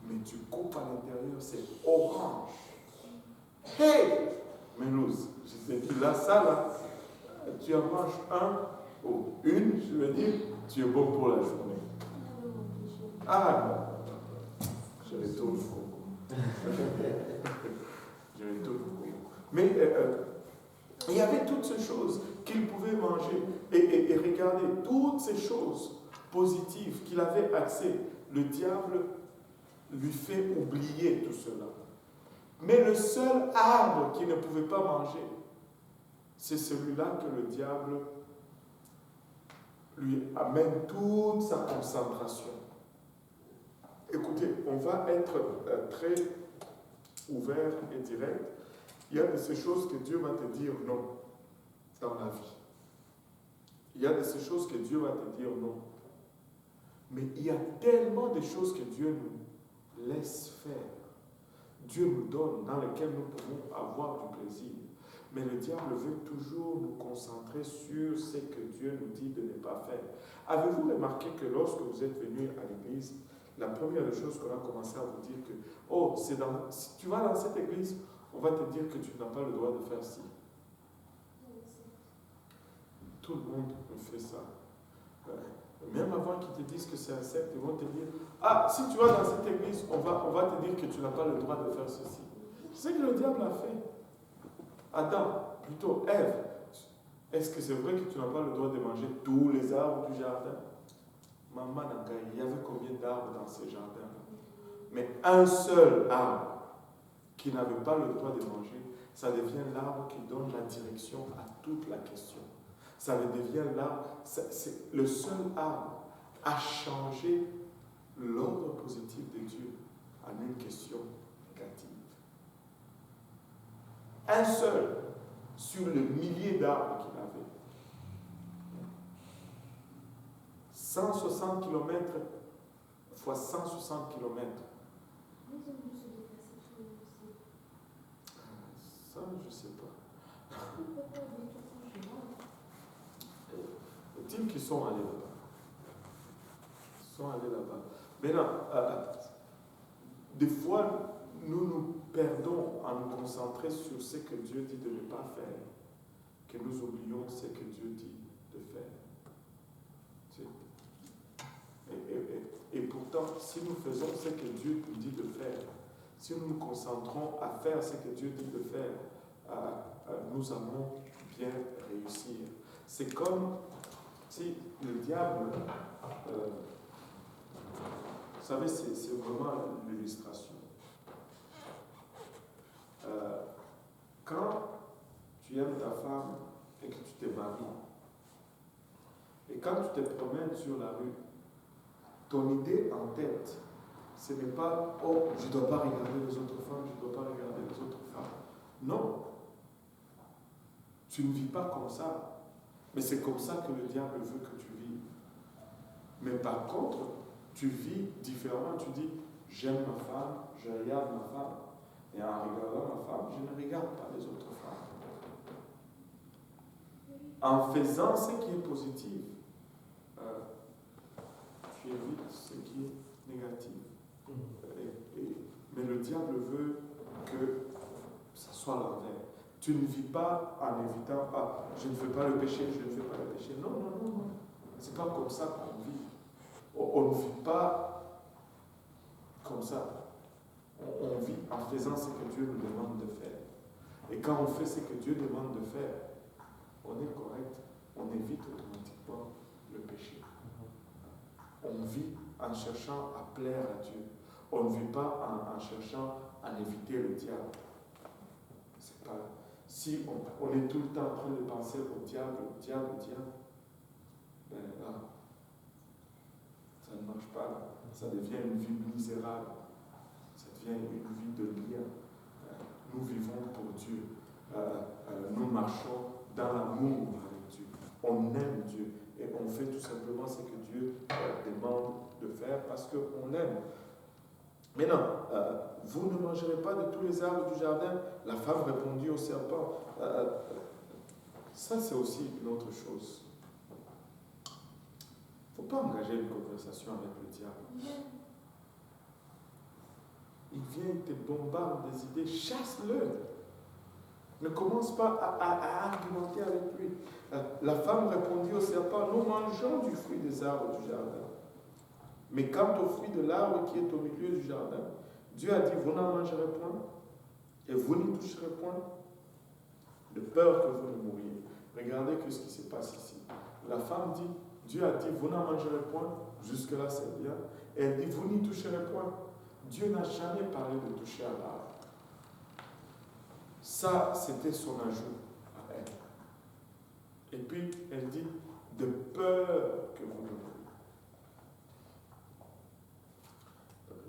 Mais tu coupes à l'intérieur, c'est orange. Hey! Mélouse, je te dis, là, ça, là, tu en manges un ou une, je veux dire, tu es bon pour la journée. Ah non, je retourne beaucoup. Je retourne beaucoup. Mais il y avait toutes ces choses qu'il pouvait manger. Et regardez, toutes ces choses positives qu'il avait accès, le diable lui fait oublier tout cela. Mais le seul arbre qu'il ne pouvait pas manger, c'est celui-là que le diable lui amène toute sa concentration. Écoutez, on va être très ouvert et direct. Il y a de ces choses que Dieu va te dire non dans la vie. Il y a de ces choses que Dieu va te dire non. Mais il y a tellement de choses que Dieu nous laisse faire. Dieu nous donne, dans lesquelles nous pouvons avoir du plaisir. Mais le diable veut toujours nous concentrer sur ce que Dieu nous dit de ne pas faire. Avez-vous remarqué que lorsque vous êtes venu à l'église, la première des choses qu'on a commencé à vous dire que, oh, si tu vas dans cette église, on va te dire que tu n'as pas le droit de faire ci. Tout le monde fait ça. Même avant qu'ils te disent que c'est un secte, ils vont te dire, ah, si tu vas dans cette église, on va te dire que tu n'as pas le droit de faire ceci. C'est ce que le diable a fait. Adam, plutôt Ève, Est-ce que c'est vrai que tu n'as pas le droit de manger tous les arbres du jardin? Maman Nanga, il y avait combien d'arbres dans ce jardin-là? Mais un seul arbre qui n'avait pas le droit de manger, ça devient l'arbre qui donne la direction à toute la question. Ça devient l'arbre, c'est le seul arbre à changer l'ordre positif de Dieu en une question négative. Un seul sur le millier d'arbres qu'il avait. 160 km fois 160 km. Ils ont dû se déplacer tous les aussi. Ça, je ne sais pas. Pourquoi des tout en général? Les qui sont allés là-bas. Ils sont allés là-bas. Maintenant, des fois, nous nous perdons à nous concentrer sur ce que Dieu dit de ne pas faire, que nous oublions ce que Dieu dit de faire. Et pourtant, si nous faisons ce que Dieu nous dit de faire, si nous nous concentrons à faire ce que Dieu dit de faire, nous allons bien réussir. C'est comme si le diable, vous savez, c'est vraiment l'illustration. Quand tu aimes ta femme et que tu te maries, et quand tu te promènes sur la rue, ton idée en tête, ce n'est pas « Oh, je ne dois pas regarder les autres femmes, je ne dois pas regarder les autres femmes ». Non. Tu ne vis pas comme ça. Mais c'est comme ça que le diable veut que tu vives. Mais par contre, tu vis différemment. Tu dis « J'aime ma femme, je regarde ma femme. » Et en regardant ma femme, je ne regarde pas les autres femmes. En faisant ce qui est positif, tu évites ce qui est négatif. Mais le diable veut que ça soit l'envers. Tu ne vis pas en évitant « Ah, je ne fais pas le péché, je ne fais pas le péché. » Non, non, non, non. C'est pas comme ça qu'on vit. On ne vit pas comme ça. On vit en faisant ce que Dieu nous demande de faire. Et quand on fait ce que Dieu demande de faire, on est correct, on évite automatiquement le péché. On vit en cherchant à plaire à Dieu. On ne vit pas en cherchant à éviter le diable. C'est pas, si on est tout le temps en train de penser au diable, ben là, ça ne marche pas. Là. Ça devient une vie misérable. Ça devient une vie de lien. Nous vivons pour Dieu. Nous marchons dans l'amour avec Dieu. On aime Dieu. Et on fait tout simplement ce que Dieu demande de faire parce qu'on l'aime. Maintenant, vous ne mangerez pas de tous les arbres du jardin. La femme répondit au serpent. Ça, c'est aussi une autre chose. Il ne faut pas engager une conversation avec le diable. Il vient, il te bombarde des idées, chasse-le. Ne commence pas à argumenter avec lui. La femme répondit au serpent, nous mangeons du fruit des arbres du jardin. Mais quant au fruit de l'arbre qui est au milieu du jardin, Dieu a dit, vous n'en mangerez point et vous n'y toucherez point, de peur que vous ne mouriez. Regardez ce qui se passe ici. La femme dit, Dieu a dit, vous n'en mangerez point, jusque-là c'est bien, et elle dit, vous n'y toucherez point. Dieu n'a jamais parlé de toucher à l'arbre. Ça, c'était son ajout à elle. Et puis, elle dit, de peur que vous ne mouriez.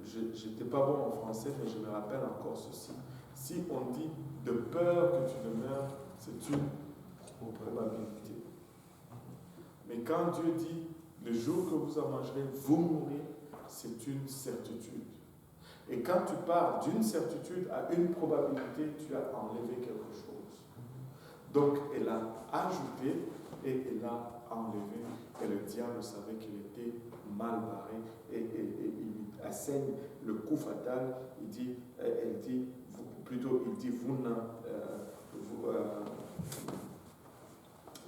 Je n'étais pas bon en français, mais je me rappelle encore ceci. Si on dit de peur que tu ne meurs, c'est une probabilité. Mais quand Dieu dit le jour que vous en mangerez, vous mourrez, c'est une certitude. Et quand tu pars d'une certitude à une probabilité, tu as enlevé quelque chose. Donc elle a ajouté et elle a enlevé. Et le diable savait qu'il était mal barré. Et il assène le coup fatal. Il dit,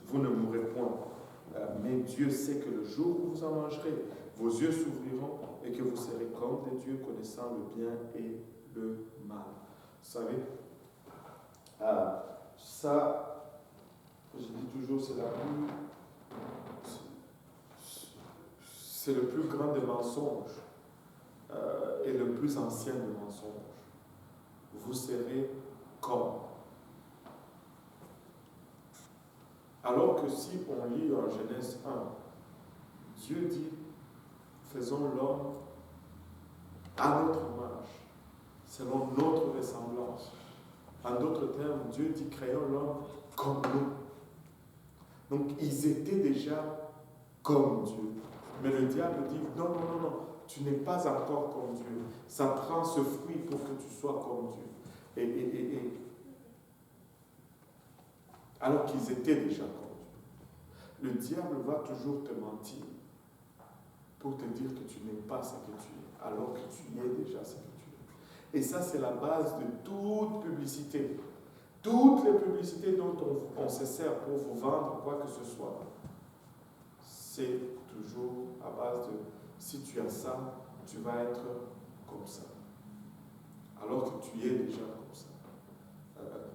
vous ne mourrez point. Mais Dieu sait que le jour où vous en mangerez, vos yeux s'ouvriront et que vous serez comme des dieux connaissant le bien et le mal. Vous savez, ça, Je dis toujours, c'est le plus grand des mensonges et le plus ancien des mensonges. Vous serez comme. Alors que si on lit en Genèse 1, Dieu dit, faisons l'homme à notre image, selon notre ressemblance. En d'autres termes, Dieu dit, créons l'homme comme nous. Donc, ils étaient déjà comme Dieu. Mais le diable dit, non, non, non, non, tu n'es pas encore comme Dieu. Ça prend ce fruit pour que tu sois comme Dieu. Alors qu'ils étaient déjà comme Dieu. Le diable va toujours te mentir pour te dire que tu n'es pas ce que tu es, alors que tu es déjà ce que tu es. Et ça, c'est la base de toute publicité. Toutes les publicités dont on se sert pour vous vendre quoi que ce soit, c'est toujours à base de si tu as ça, tu vas être comme ça. Alors que tu es déjà comme ça.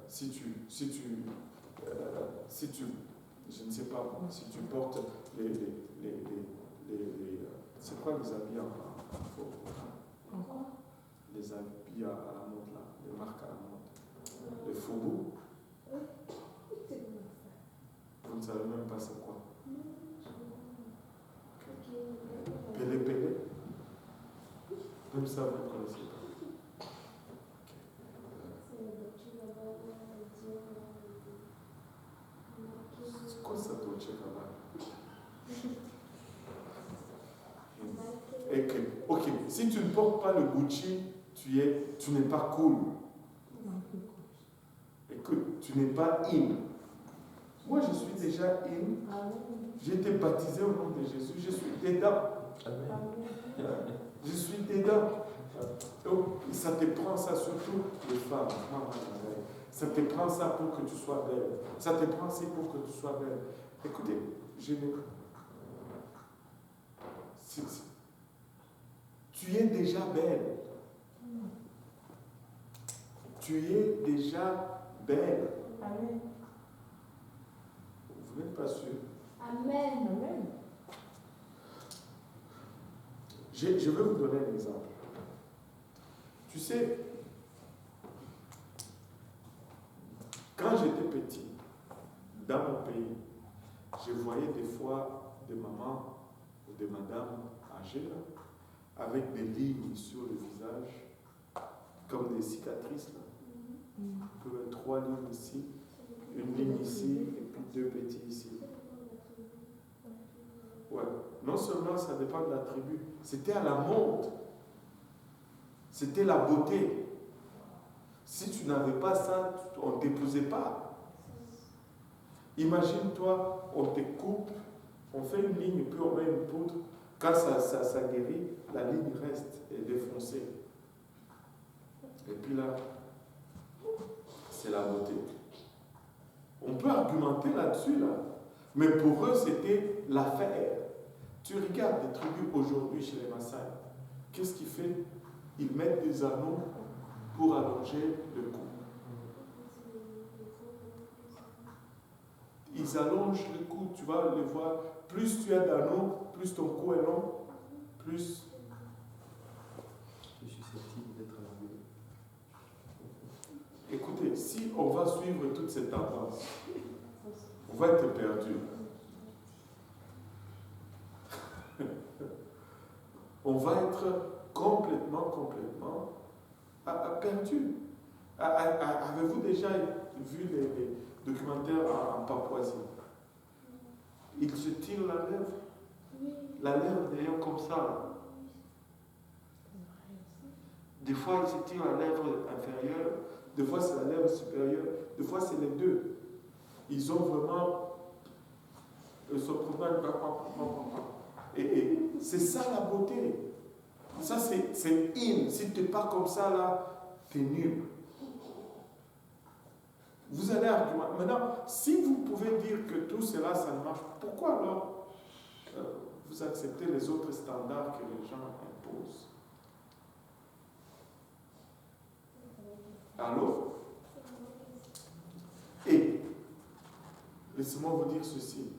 Si tu je ne sais pas, si tu portes c'est quoi les habits en Encore? les habits à la mode là, les marques à la mode, les faubourgs. Vous ne savez même pas c'est quoi. Pélé. Même ça, vous ne connaissez pas. C'est quoi ça, Dolce Gabbana? Et que, ok, si tu ne portes pas le Gucci, tu n'es pas cool. Et que tu n'es pas in. Moi, je suis déjà in. J'ai été baptisé au nom de Jésus. Je suis dedans. Je suis dedans. Donc, ça te prend ça, surtout les femmes. Ça te prend ça pour que tu sois belle. Ça te prend ça pour que tu sois belle. Écoutez, tu es déjà belle. Tu es déjà belle. Amen. Vous n'êtes pas sûr? Amen. Amen. Je vais vous donner un exemple. Tu sais, quand j'étais petit, dans mon pays, je voyais des fois des mamans ou des madames âgées là, avec des lignes sur le visage, comme des cicatrices. Là. Peut être 3 lignes ici, une ligne ici, et puis 2 petits ici. Ouais. Non seulement ça dépend de la tribu, c'était à la mode. C'était la beauté. Si tu n'avais pas ça, on ne t'épousait pas. Imagine-toi, on te coupe, on fait une ligne, puis on met une poudre. Quand ça guérit, la ligne reste et est défoncée. Et puis là, c'est la beauté. On peut argumenter là-dessus, là. Mais pour eux, c'était l'affaire. Tu regardes les tribus aujourd'hui chez les Maasai. Qu'est-ce qu'ils font? Ils mettent des anneaux pour allonger le cou. Ils allongent le cou, tu vas le voir. Plus tu as d'anneaux, plus ton cou est long, plus Je suis susceptible d'être aveuglé. Écoutez, si on va suivre toute cette tendance, on va être perdu. On va être complètement perdu. Avez-vous déjà vu les documentaires en Papouasie? Ils se tirent la lèvre d'ailleurs comme ça. Là. Des fois, ils se tirent la lèvre inférieure, des fois c'est la lèvre supérieure, des fois c'est les deux. Ils ont vraiment ce problème. Et c'est ça la beauté. Ça c'est in. Si tu n'es pas comme ça là, tu es nul. Vous allez argumenter. Maintenant, si vous pouvez dire que tout cela, ça ne marche, pourquoi alors vous acceptez les autres standards que les gens imposent? Allô? Et laissez-moi vous dire ceci.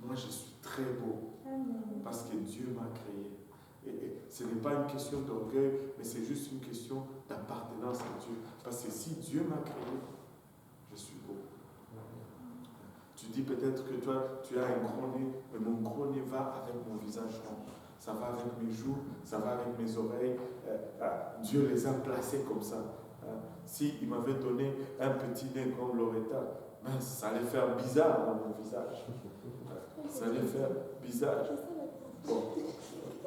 Moi, je suis très beau Amen. parce que Dieu m'a créé. Et ce n'est pas une question d'orgueil, mais c'est juste une question d'appartenance à Dieu. Parce que si Dieu m'a créé, je suis beau. Tu dis peut-être que toi, tu as un gros nez, mais mon gros nez va avec mon visage rond. Ça va avec mes joues, ça va avec mes oreilles. Dieu les a placés comme ça. S'il m'avait donné un petit nez comme Loretta, ça allait faire bizarre dans mon visage. Ça allait faire bizarre. Bon,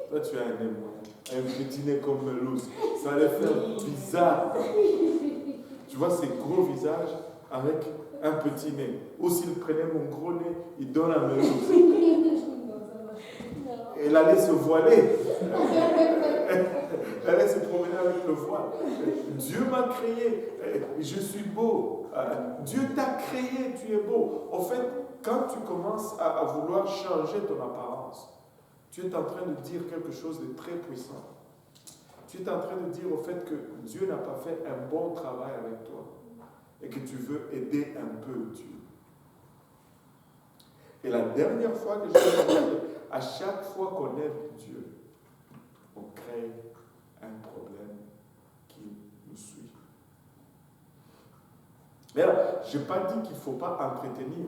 toi tu as un nez moyen, un petit nez comme Melouse. Ça allait faire bizarre. Tu vois ces gros visages avec un petit nez. Ou s'il prenait mon gros nez, il donne à Melouse. Elle allait se voiler. Elle allait se promener avec le voile. Dieu m'a créé. Je suis beau. Dieu t'a créé. Tu es beau. En fait, quand tu commences à vouloir changer ton apparence, tu es en train de dire quelque chose de très puissant. Tu es en train de dire au fait que Dieu n'a pas fait un bon travail avec toi et que tu veux aider un peu Dieu. Et la dernière fois que je l'ai dit, à chaque fois qu'on aime Dieu, on crée un problème qui nous suit. Mais alors, je n'ai pas dit qu'il ne faut pas entretenir.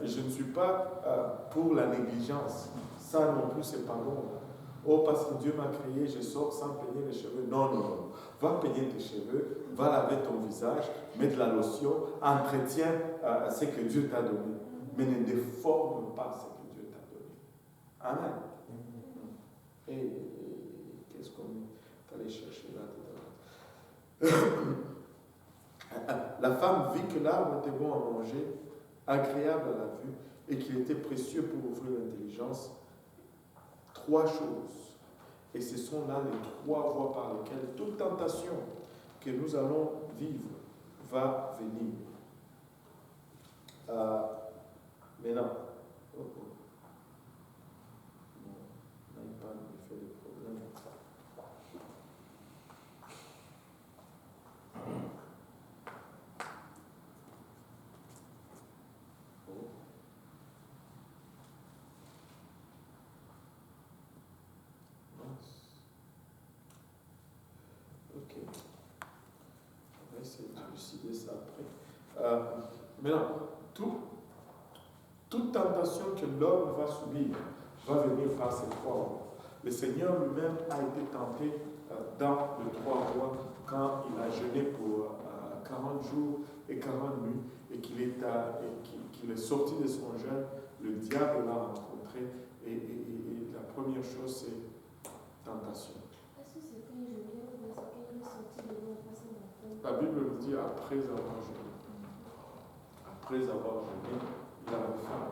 Je ne suis pas pour la négligence. Ça non plus, c'est pas bon. Oh, parce que Dieu m'a créé, je sors sans peigner les cheveux. Non, non, non. Va peigner tes cheveux, va laver ton visage, mets de la lotion, entretiens ce que Dieu t'a donné. Mais ne déforme pas ce que Dieu t'a donné. Amen. Et qu'est-ce qu'on est allé chercher là dedans? La femme vit que l'arbre était bon à manger, agréable à la vue, et qu'il était précieux pour ouvrir l'intelligence. 3 choses. Et ce sont là les 3 voies par lesquelles toute tentation que nous allons vivre va venir. Maintenant, mon iPad me fait des problèmes. Ok. On va essayer de décider ça après. Maintenant, toute tentation que l'homme va subir va venir par ces 3 voies. Le Seigneur lui-même a été tenté dans les 3 voies quand il a jeûné pour 40 jours et 40 nuits et qu'il est sorti de son jeûne. Le diable l'a rencontré et la première chose c'est tentation. Est-ce que c'est quand il jeûnait ou c'est quand il est sorti de l'eau après son baptême? La Bible nous dit après avoir jeûné. Après avoir jeûné, il avait faim.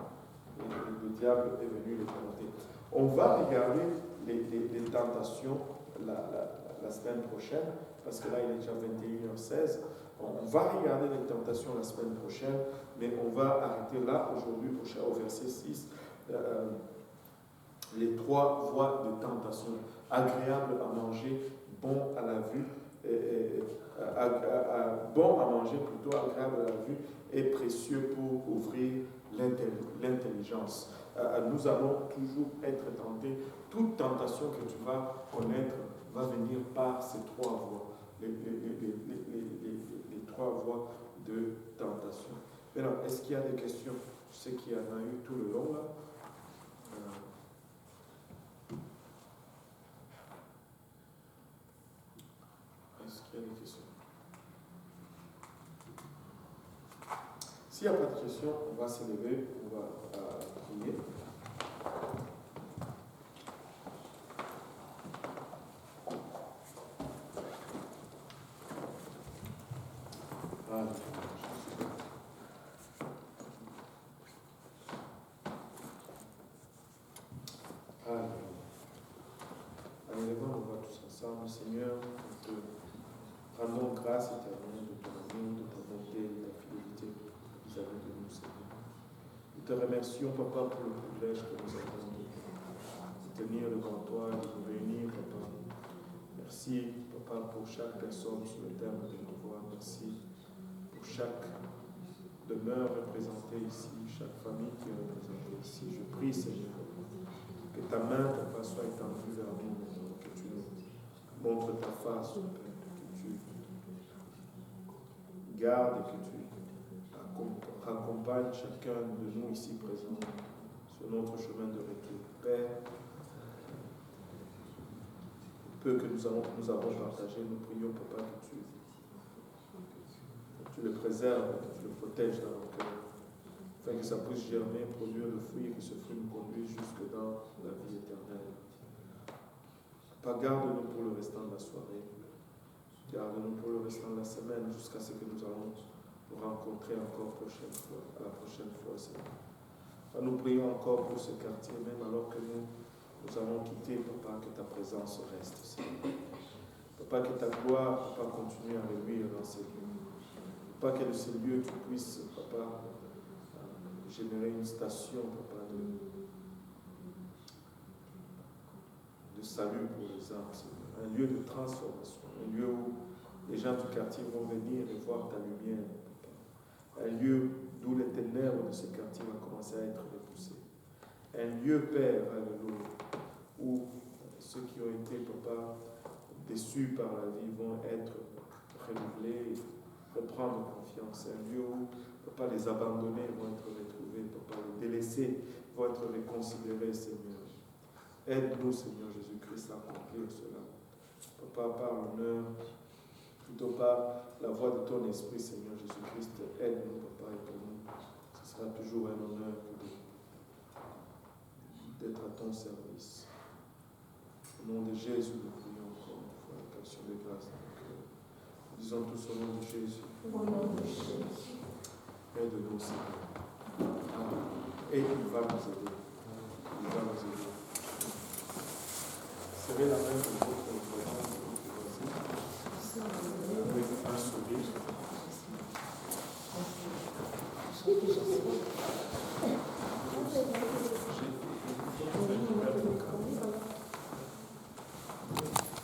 Et le diable est venu le tenter. On va regarder les tentations la semaine prochaine, parce que là il est déjà 21h16. On va regarder les tentations la semaine prochaine, mais on va arrêter là aujourd'hui au verset 6. Les 3 voies de tentation. Agréable à manger, bon à la vue, bon à manger plutôt, agréable à la vue, et précieux pour ouvrir l'intelligence. Nous allons toujours être tentés. Toute tentation que tu vas connaître va venir par ces 3 voies, les 3 voies de tentation. Alors, est-ce qu'il y a des questions? Je sais qu'il y en a eu tout le long là. Est-ce qu'il y a des questions? S'il n'y a pas de questions, on va se lever, on va prier. Allez, on va tous ensemble. Seigneur, nous te rendons grâce éternelle de ton amour, de ta bonté, de ta fidélité vis-à-vis de nous, Seigneur. Nous te remercions, Papa, pour le privilège que nous avons de tenir devant toi, de nous réunir, Papa. Merci, Papa, pour chaque personne sur le terme de nos voix. Merci pour chaque demeure représentée ici, chaque famille qui est représentée ici. Je prie, Seigneur, que ta main, Papa, soit étendue vers nous, que tu nous montres ta face, Père, que tu gardes et que tu accompagnes chacun de nous ici présents sur notre chemin de retour. Père, peu que nous avons partagé, nous prions, Papa, que tu le préserves, que tu le protèges dans nos cœurs, afin que ça puisse germer, produire le fruit et que ce fruit nous conduise jusque dans la vie éternelle. Papa, garde-nous pour le restant de la soirée, garde-nous pour le restant de la semaine, jusqu'à ce que nous allons nous rencontrer encore à la prochaine fois, Seigneur. Nous prions encore pour ce quartier, même alors que nous allons quitter, Papa, que ta présence reste, Seigneur. Papa, que ta gloire, Papa, continue à reluire dans ces lieux. Papa, que de ces lieux, tu puisses, Papa, générer une station, Papa, de salut pour les âmes, Seigneur. Un lieu de transformation, un lieu où les gens du quartier vont venir et voir ta lumière, Papa. Un lieu d'où les ténèbres de ce quartier vont commencer à être repoussées. Un lieu, Père, alléluia, où ceux qui ont été, Papa, déçus par la vie vont être renouvelés, reprendre confiance. Un lieu où, Papa, les abandonnés vont être retrouvés, Papa, les délaissés vont être réconsidérés, Seigneur. Aide-nous, Seigneur Jésus-Christ, à accomplir cela. Papa, par l'honneur, plutôt par la voix de ton esprit, Seigneur Jésus-Christ, aide-nous, Papa, et pour nous. Ce sera toujours un honneur d'être à ton service. Au nom de Jésus, nous prions encore une fois, l'action de grâce dans nos cœurs. Disons tous au nom de Jésus. Au nom de Jésus. Aide-nous, Seigneur. Amen. Et il va nous aider. Il va nous aider. Serrez la main de votre voisin, de votre voisine, avec un sourire.